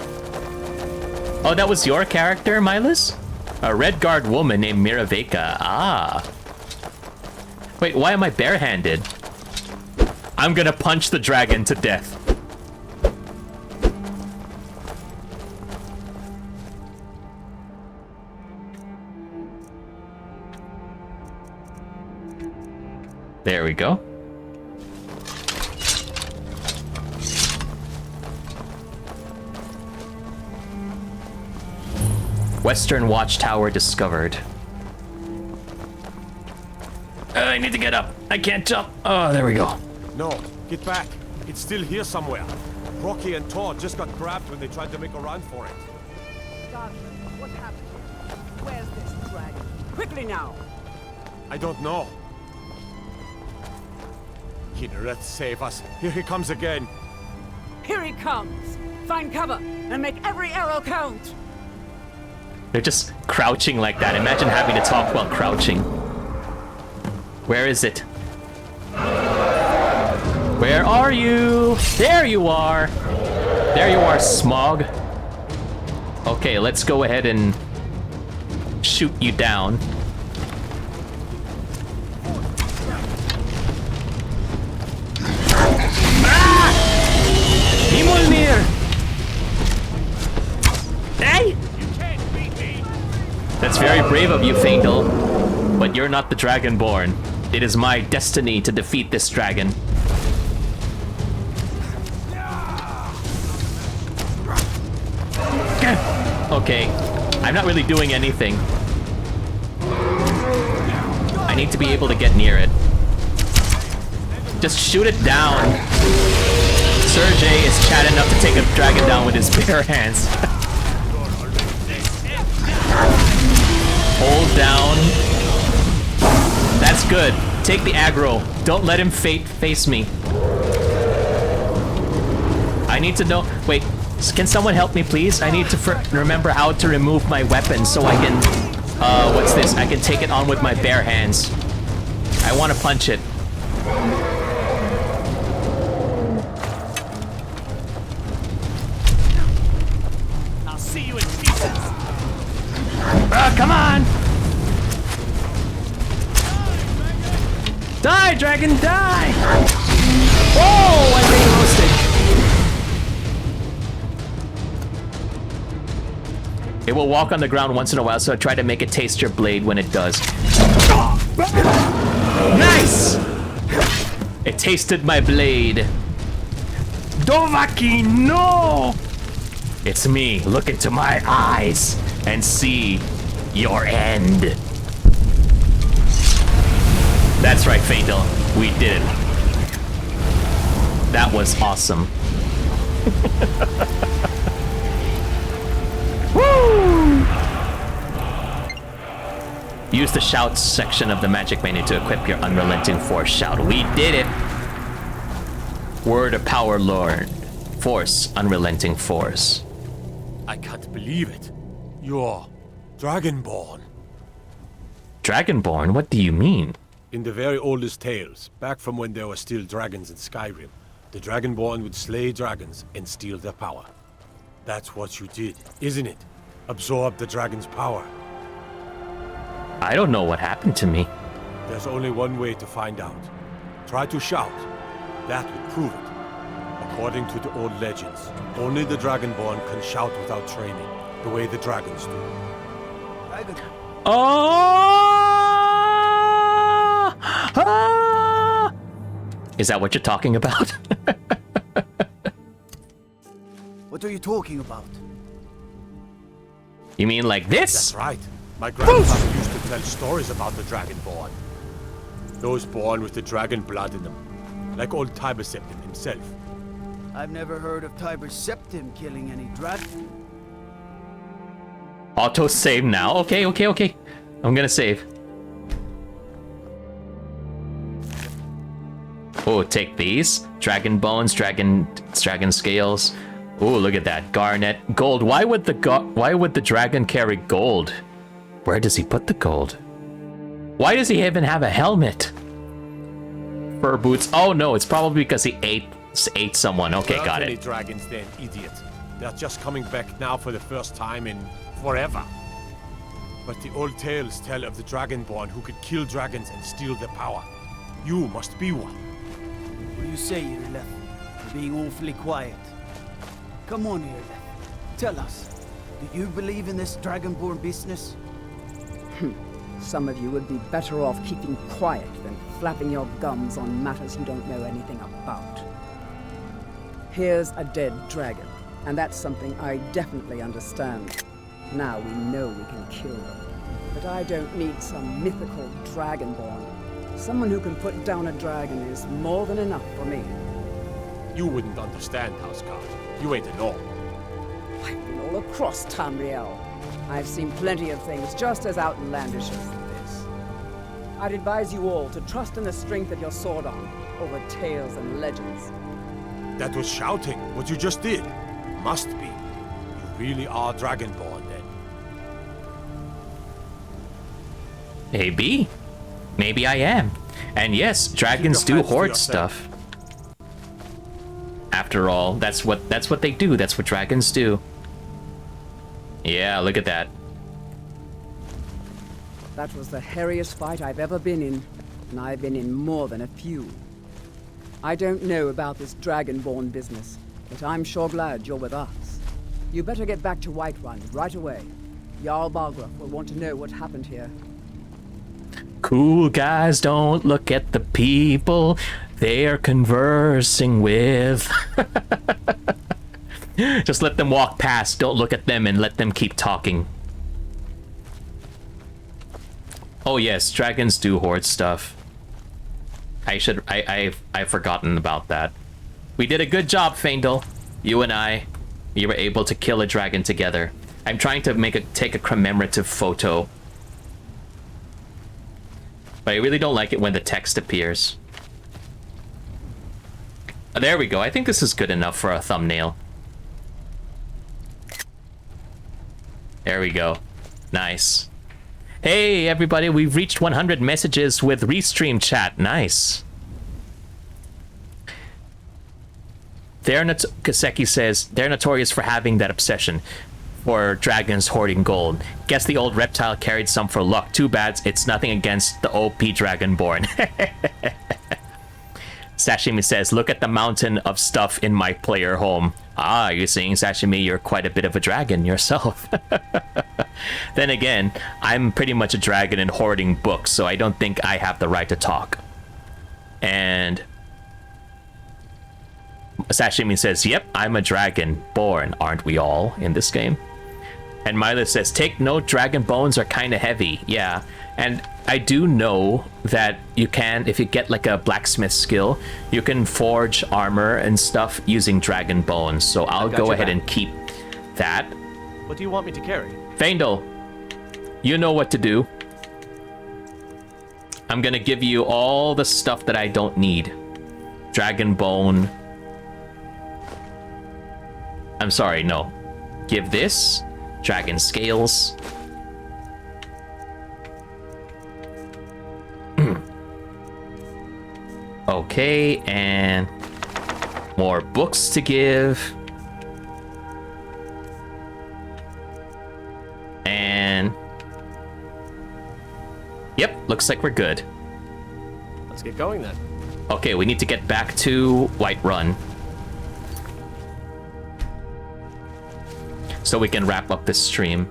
Oh, that was your character, Milas? A red guard woman named Miraveka. Ah. Wait, why am I barehanded? I'm gonna punch the dragon to death. There we go. Western Watchtower discovered. I need to get up. I can't jump. Oh, there we go. No, get back. It's still here somewhere. Rocky and Todd just got grabbed when they tried to make a run for it. Dad, what happened here? Where's this dragon? Quickly now! I don't know. Kinneret, save us. Here he comes again. Here he comes! Find cover and make every arrow count! They're just crouching like that. Imagine having to talk while crouching. Where is it? Where are you? There you are! There you are, Smog. Okay, let's go ahead and shoot you down. Himmelnir! Hey! That's very brave of you, Faendal. But you're not the Dragonborn. It is my destiny to defeat this dragon. Okay, I'm not really doing anything. I need to be able to get near it. Just shoot it down. Serjay is chat enough to take a dragon down with his bare hands. Hold down. That's good. Take the aggro. Don't let him face me. I need to know. Wait, can someone help me, please? I need to remember how to remove my weapon so I can. What's this? I can take it on with my bare hands. I want to punch it. I'll see you in pieces. Come on! Die, dragon, die! Whoa! I'm being roasted. It will walk on the ground once in a while, so I try to make it taste your blade when it does. Nice! It tasted my blade. Dovaki, no! It's me. Look into my eyes and see your end. That's right, Faendal. We did it. That was awesome. Woo! Use the shouts section of the magic menu to equip your unrelenting force shout. We did it! Word of power lord. Force, unrelenting force. I can't believe it. You're Dragonborn. Dragonborn? What do you mean? In the very oldest tales, back from when there were still dragons in Skyrim, the Dragonborn would slay dragons and steal their power. That's what you did, isn't it? Absorb the dragon's power. I don't know what happened to me. There's only one way to find out. Try to shout. That would prove it. According to the old legends, only the Dragonborn can shout without training, the way the dragons do. Oh! Ah! Is that what you're talking about? What are you talking about? You mean like this? That's right. My grandfather used to tell stories about the Dragonborn. Those born with the dragon blood in them. Like old Tiber Septim himself. I've never heard of Tiber Septim killing any dragon. Auto save now. Okay. I'm gonna save. Oh, take these. Dragon bones, dragon scales. Oh, look at that. Garnet. Gold. Why would the dragon carry gold? Where does he put the gold? Why does he even have a helmet? Fur boots. Oh no, it's probably because he ate someone. Okay, got it. Any dragons then, idiot. They're just coming back now for the first time in forever. But the old tales tell of the Dragonborn who could kill dragons and steal their power. You must be one. What do you say, Irleth? You're being awfully quiet. Come on, Irleth. Tell us. Do you believe in this Dragonborn business? Some of you would be better off keeping quiet than flapping your gums on matters you don't know anything about. Here's a dead dragon, and that's something I definitely understand. Now we know we can kill them. But I don't need some mythical dragonborn. Someone who can put down a dragon is more than enough for me. You wouldn't understand, Houseguard. You ain't a gnome. I've been all across Tamriel. I've seen plenty of things just as outlandish as this. I'd advise you all to trust in the strength of your sword arm over tales and legends. That was shouting, what you just did. Must be. You really are Dragonborn, then. Maybe. Maybe I am. And yes, dragons do hoard stuff. After all, that's what they do. That's what dragons do. Yeah, look at that. That was the hairiest fight I've ever been in, and I've been in more than a few. I don't know about this Dragonborn business, but I'm sure glad you're with us. You better get back to Whiterun right away. Jarl Balgruuf will want to know what happened here. Cool guys don't look at the people they're conversing with. Just let them walk past, don't look at them, and let them keep talking. Oh yes, dragons do hoard stuff. I've forgotten about that. We did a good job, Faendal. You and I, we were able to kill a dragon together. I'm trying to take a commemorative photo. But I really don't like it when the text appears. Oh, there we go. I think this is good enough for a thumbnail. There we go. Nice. Hey, everybody. We've reached 100 messages with Restream chat. Nice. Kaseki says, they're notorious for having that obsession for dragons hoarding gold. Guess the old reptile carried some for luck. Too bad it's nothing against the OP Dragonborn. Sashimi says, look at the mountain of stuff in my player home. Ah, you're saying, Sashimi, you're quite a bit of a dragon yourself. Then again, I'm pretty much a dragon in hoarding books, so I don't think I have the right to talk. And Sashimi says, yep, I'm a dragon born, aren't we all, in this game? And Mila says, take note, dragon bones are kind of heavy. Yeah, and I do know that you can, if you get like a blacksmith skill, you can forge armor and stuff using dragon bones. So I'll go ahead and keep that. What do you want me to carry? Faendal, you know what to do. I'm gonna give you all the stuff that I don't need. Dragon bone. I'm sorry, no. Give this. Dragon scales. Okay, and more books to give. And yep, looks like we're good. Let's get going then. Okay, we need to get back to Whiterun so we can wrap up this stream.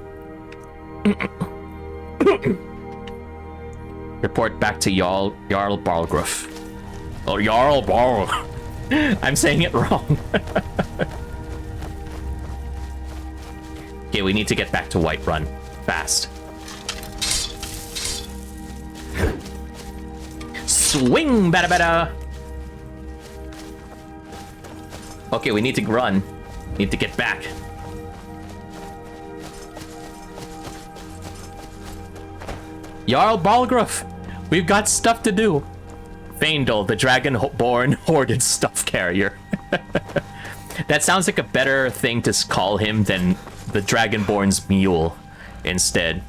Report back to Jarl Balgruuf. Oh, Jarl Ball. I'm saying it wrong. Okay, we need to get back to Whiterun. Fast. Swing, bada bada. Okay, we need to run. Need to get back. Jarl Balgruff, we've got stuff to do. Faendal, the Dragonborn hoarded stuff carrier. That sounds like a better thing to call him than the Dragonborn's mule instead.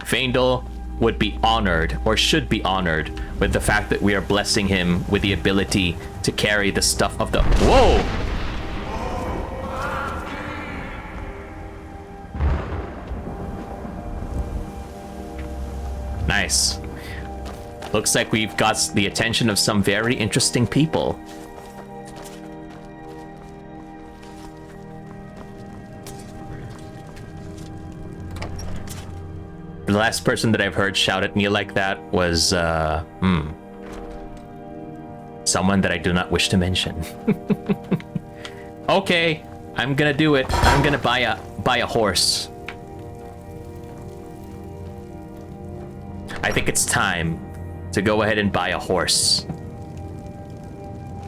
Faendal would be honored, or should be honored, with the fact that we are blessing him with the ability to carry the stuff of the... Whoa! Nice. Looks like we've got the attention of some very interesting people. The last person that I've heard shout at me like that was, someone that I do not wish to mention. Okay, I'm gonna do it. I'm gonna buy a horse. I think it's time to go ahead and buy a horse.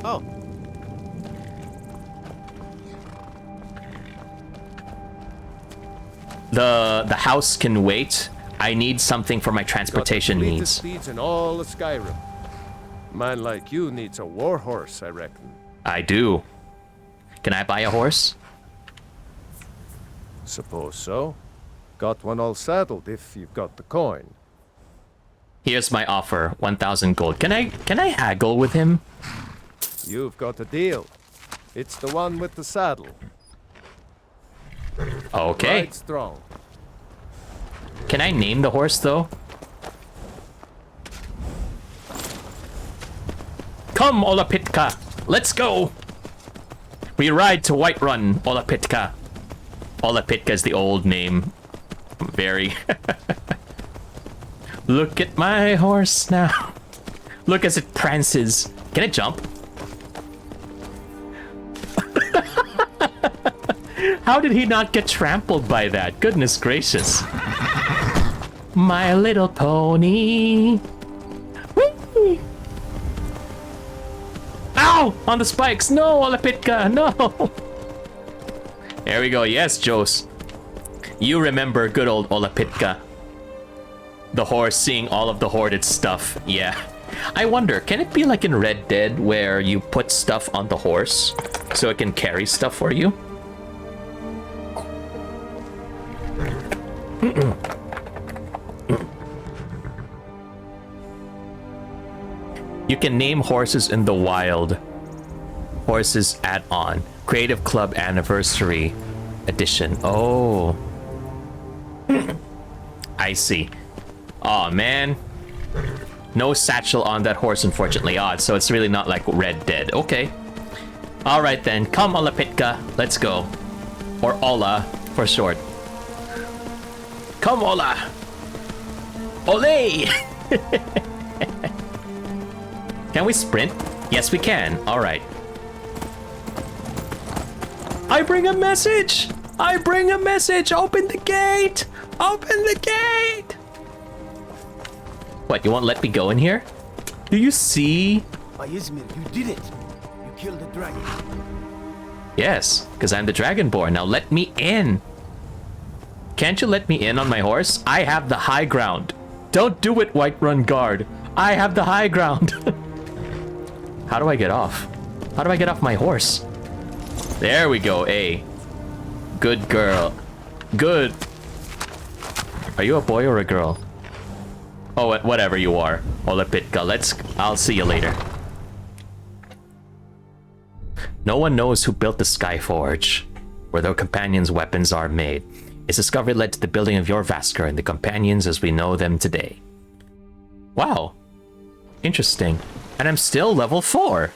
Oh. The house can wait. I need something for my transportation got the needs. speeds in all of Skyrim. Man like you needs a war horse, I reckon. I do. Can I buy a horse? Suppose so. Got one all saddled if you've got the coin. Here's my offer, 1,000 gold. Can I haggle with him? You've got a deal. It's the one with the saddle. Okay. Right strong. Can I name the horse though? Come, Olapitka! Let's go! We ride to Whiterun, Olapitka. Olapitka is the old name. Very. Look at my horse now. Look as it prances. Can it jump? How did he not get trampled by that? Goodness gracious. My little pony. Whee! Ow! On the spikes. No, Olapitka, no. There we go. Yes, Jos. You remember good old Olapitka. The horse seeing all of the hoarded stuff. Yeah. I wonder, can it be like in Red Dead where you put stuff on the horse so it can carry stuff for you? You can name horses in the wild. Horses add-on. Creative Club Anniversary Edition. Oh. I see. Oh man. No satchel on that horse, unfortunately. Odd, so it's really not like Red Dead. Okay. Alright then. Come, Olapitka. Let's go. Or Ola, for short. Come, Ola! Ole! Can we sprint? Yes, we can. Alright. I bring a message! I bring a message! Open the gate! Open the gate! What, you won't let me go in here? Do you see? By Izmir, you did it! You killed the dragon. Yes, because I'm the Dragonborn. Now let me in. Can't you let me in on my horse? I have the high ground. Don't do it, Whiterun Guard. I have the high ground. How do I get off? How do I get off my horse? There we go, A. Good girl. Good. Are you a boy or a girl? Oh, whatever you are. Olapitka, I'll see you later. No one knows who built the Skyforge, where their companions' weapons are made. Its discovery led to the building of your Vasker and the companions as we know them today. Wow. Interesting. And I'm still level 4.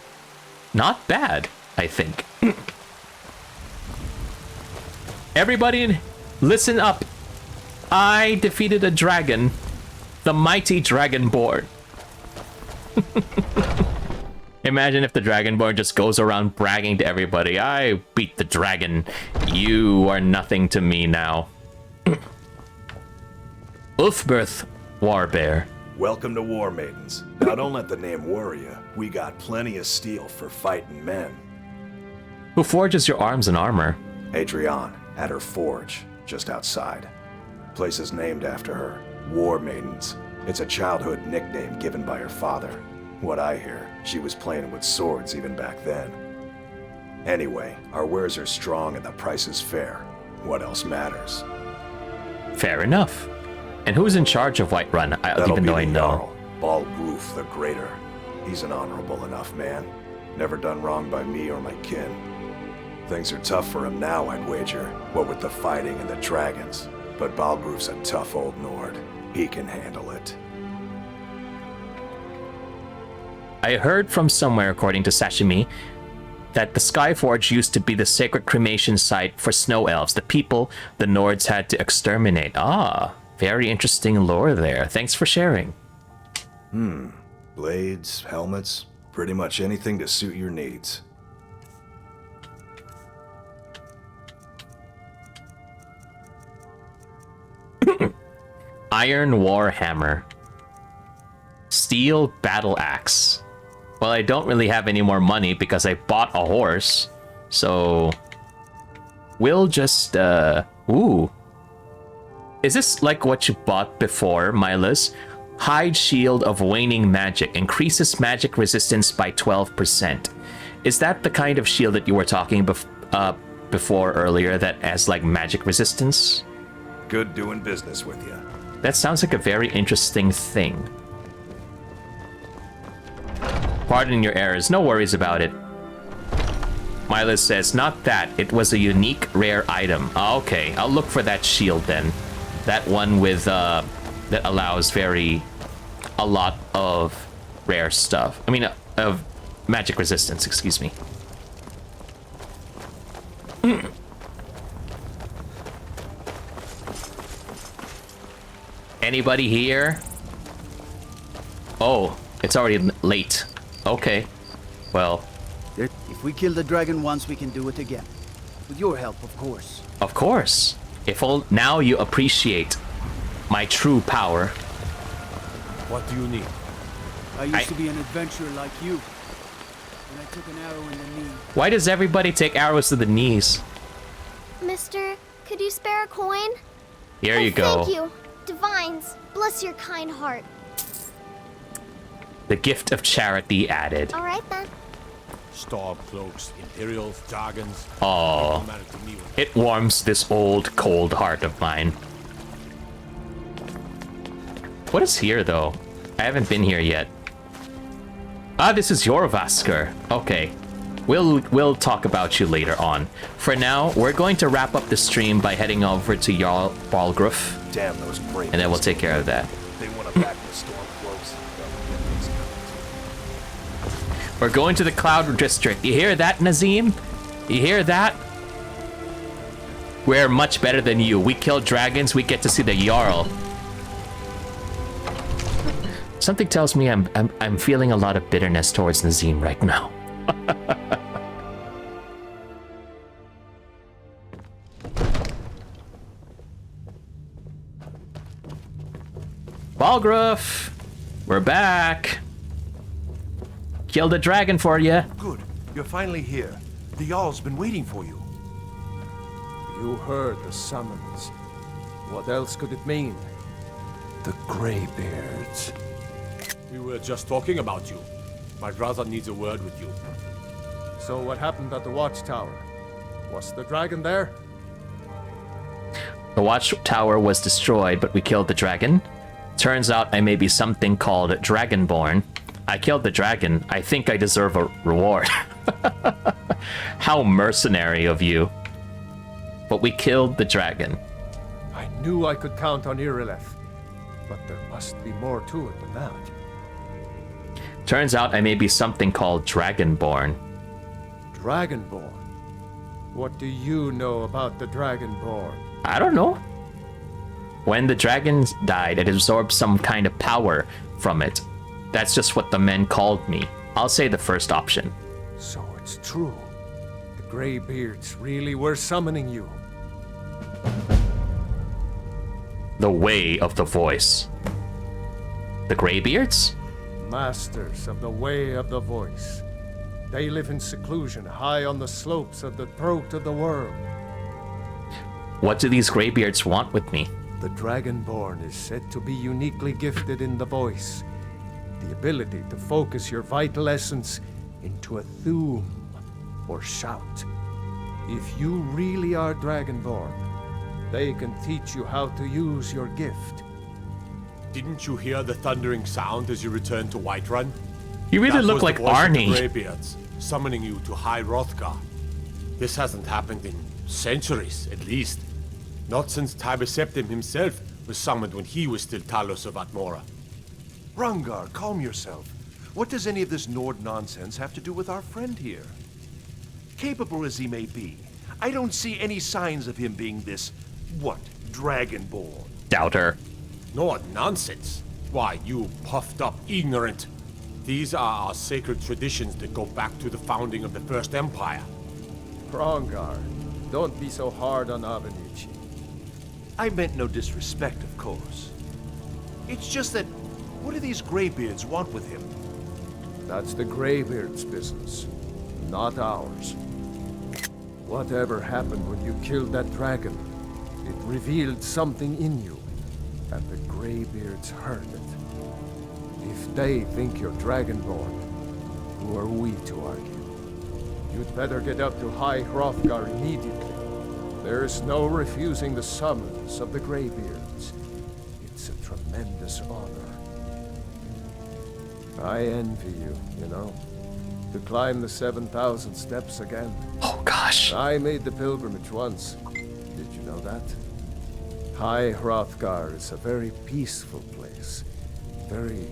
Not bad, I think. Everybody, listen up. I defeated a dragon. The mighty Dragonborn. Imagine if the Dragonborn just goes around bragging to everybody, I beat the dragon. You are nothing to me now. Ulfberth Warbear. Welcome to War Maidens. Now don't let the name worry you. We got plenty of steel for fighting men. Who forges your arms and armor? Adrienne, at her forge, just outside. Place is named after her. War Maidens. It's a childhood nickname given by her father. What I hear, she was playing with swords even back then. Anyway, our wares are strong and the price is fair. What else matters? Fair enough. And who's in charge of Whiterun? Even though I know. Balgruf the Greater. He's an honorable enough man. Never done wrong by me or my kin. Things are tough for him now, I'd wager. What with the fighting and the dragons. But Balgruf's a tough old Nord. He can handle it. I heard from somewhere, according to Sashimi, that the Skyforge used to be the sacred cremation site for snow elves, the people the Nords had to exterminate. Ah, very interesting lore there. Thanks for sharing. Blades, helmets, pretty much anything to suit your needs. Iron Warhammer. Steel Battle Axe. Well, I don't really have any more money because I bought a horse. So we'll just ooh. Is this like what you bought before, Milas? Hide Shield of Waning Magic. Increases magic resistance by 12%. Is that the kind of shield that you were talking before earlier that has like magic resistance? Good doing business with you. That sounds like a very interesting thing. Pardon your errors, no worries about it. Milas says, not that, it was a unique rare item. Okay, I'll look for that shield then. That one with, that allows a lot of rare stuff. I mean, of magic resistance, excuse me. Anybody here? Oh, it's already late. Okay, well. If we kill the dragon once, we can do it again. With your help, of course. Of course. If now you appreciate my true power. What do you need? I used to be an adventurer like you. And I took an arrow in the knee. Why does everybody take arrows to the knees? Mister, could you spare a coin? Here you go. Thank you. Divines, bless your kind heart. The gift of charity added. All right then. Storm cloaks, Imperials, dragons. Oh, it warms this old, cold heart of mine. What is here, though? I haven't been here yet. Ah, this is your Vasker. Okay, we'll talk about you later on. For now, we're going to wrap up the stream by heading over to Jarl Balgruf. Damn those brave. And then we'll take care of that. They want to back the storm cloaks. We're going to the Cloud District. You hear that, Nazim? You hear that? We're much better than you. We kill dragons, we get to see the Jarl. Something tells me I'm feeling a lot of bitterness towards Nazim right now. Balgruf, we're back. Killed a dragon for you. Good. You're finally here. The Jarl's been waiting for you. You heard the summons. What else could it mean? The Greybeards. We were just talking about you. My brother needs a word with you. So what happened at the watchtower? Was the dragon there? The watchtower was destroyed, but we killed the dragon. Turns out I may be something called Dragonborn. I killed the dragon. I think I deserve a reward. How mercenary of you. But we killed the dragon. I knew I could count on Irileth, but there must be more to it than that. Turns out I may be something called Dragonborn. Dragonborn? What do you know about the Dragonborn? I don't know. When the dragon died, it absorbed some kind of power from it. That's just what the men called me. I'll say the first option. So it's true. The Greybeards really were summoning you. The Way of the Voice. The Greybeards? Masters of the Way of the Voice. They live in seclusion high on the slopes of the throat of the world. What do these Greybeards want with me? The Dragonborn is said to be uniquely gifted in the voice. The ability to focus your vital essence into a thum, or shout. If you really are Dragonborn, they can teach you how to use your gift. Didn't you hear the thundering sound as you returned to Whiterun? You really That look was like the voice of the Arnie. Greybeards, summoning you to High Hrothgar. This hasn't happened in centuries, at least. Not since Tiber Septim himself was summoned when he was still Talos of Atmora. Rungar, calm yourself. What does any of this Nord nonsense have to do with our friend here? Capable as he may be, I don't see any signs of him being this, Dragonborn. Doubter. No nonsense. Why, you puffed up ignorant. These are our sacred traditions that go back to the founding of the First Empire. Rongar, don't be so hard on Avenici. I meant no disrespect, of course. It's just that, what do these Greybeards want with him? That's the Greybeards' business, not ours. Whatever happened when you killed that dragon, it revealed something in you, and the Greybeards heard it. If they think you're Dragonborn, who are we to argue? You'd better get up to High Hrothgar immediately. There is no refusing the summons of the Greybeards. It's a tremendous honor. I envy you, you know, to climb the 7,000 steps again. Oh gosh. I made the pilgrimage once. Did you know that? High Hrothgar is a very peaceful place. Very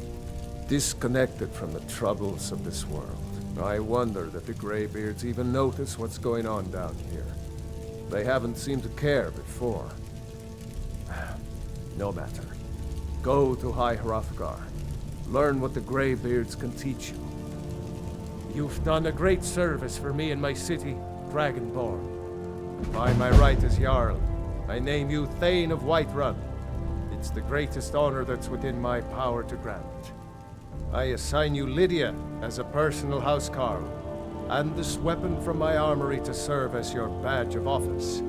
disconnected from the troubles of this world. I wonder that the Greybeards even notice what's going on down here. They haven't seemed to care before. No matter. Go to High Hrothgar. Learn what the Greybeards can teach you. You've done a great service for me and my city, Dragonborn. By my right as Jarl, I name you Thane of Whiterun. It's the greatest honor that's within my power to grant. I assign you Lydia as a personal housecarl, and this weapon from my armory to serve as your badge of office.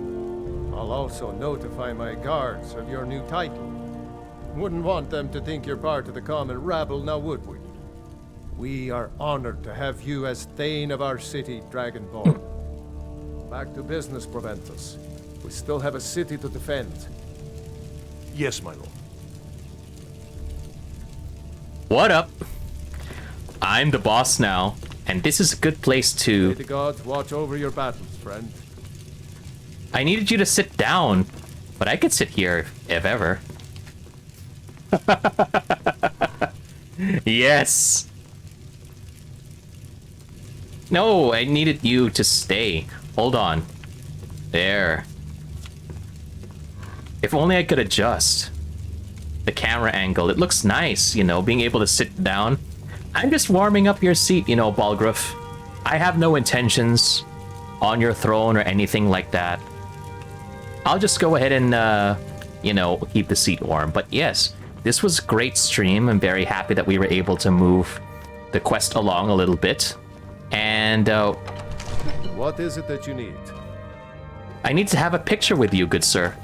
I'll also notify my guards of your new title. Wouldn't want them to think you're part of the common rabble, now would we? We are honored to have you as Thane of our city, Dragonborn. Back to business, Proventus. We still have a city to defend. Yes, my lord. What up? I'm the boss now, and this is a good place to... May the gods watch over your battles, friend. I needed you to sit down, but I could sit here if ever. Yes! No, I needed you to stay. Hold on. There. If only I could adjust the camera angle. It looks nice, you know, being able to sit down. I'm just warming up your seat, you know, Balgruuf. I have no intentions on your throne or anything like that. I'll just go ahead and, you know, keep the seat warm. But yes, this was a great stream. I'm very happy that we were able to move the quest along a little bit. And, what is it that you need? I need to have a picture with you, good sir.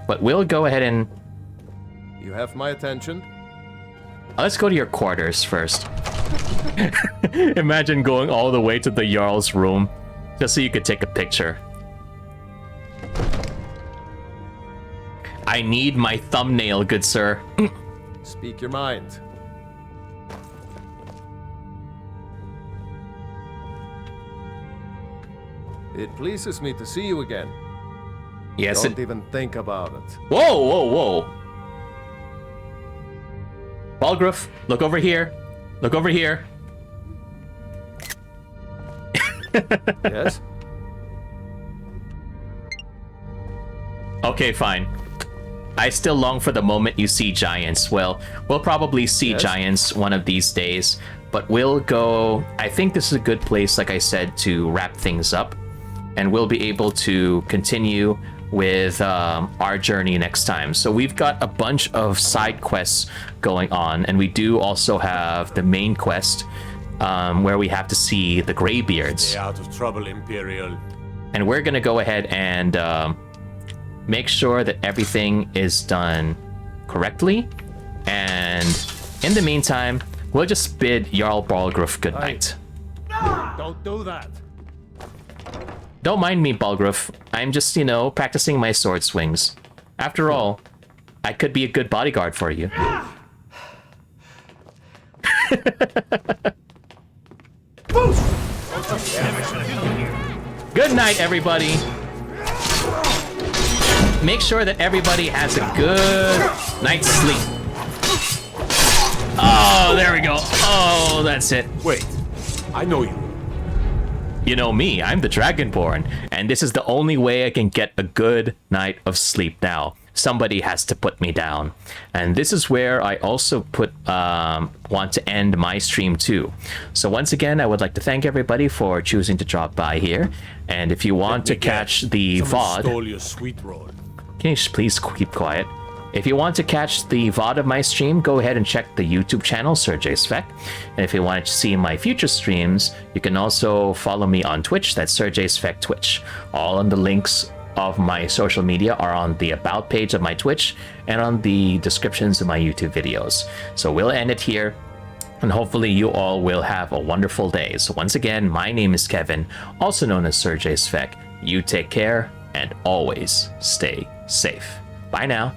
But we'll go ahead and... You have my attention. Let's go to your quarters first. Imagine going all the way to the Jarl's room just so you could take a picture. I need my thumbnail, good sir. Speak your mind. It pleases me to see you again. Yes, Don't even think about it. Whoa, whoa, whoa. Balgruuf, look over here. Look over here. Yes? Okay, fine. I still long for the moment you see giants. Well, we'll probably see giants one of these days, but we'll go... I think this is a good place, like I said, to wrap things up, and we'll be able to continue with our journey next time. So we've got a bunch of side quests going on, and we do also have the main quest where we have to see the Greybeards. Stay out of trouble, Imperial. And we're gonna go ahead and make sure that everything is done correctly, and in the meantime we'll just bid Jarl Balgruuf good night. Don't do that. Don't mind me, Balgruuf. I'm just, you know, practicing my sword swings. After all, I could be a good bodyguard for you. Good night, everybody. Make sure that everybody has a good night's sleep. Oh, there we go. Oh, that's it. Wait, I know you. You know me, I'm the Dragonborn, and this is the only way I can get a good night of sleep now. Somebody has to put me down. And this is where I also want to end my stream too. So once again, I would like to thank everybody for choosing to drop by here. And if you want to catch the VOD... Stole your sweet roll. Can you please keep quiet? If you want to catch the VOD of my stream, go ahead and check the YouTube channel, Serjay Svek. And if you want to see my future streams, you can also follow me on Twitch. That's Serjay Svek Twitch. All of the links of my social media are on the About page of my Twitch and on the descriptions of my YouTube videos. So we'll end it here, and hopefully you all will have a wonderful day. So once again, my name is Kevin, also known as Serjay Svek. You take care and always stay safe. Bye now.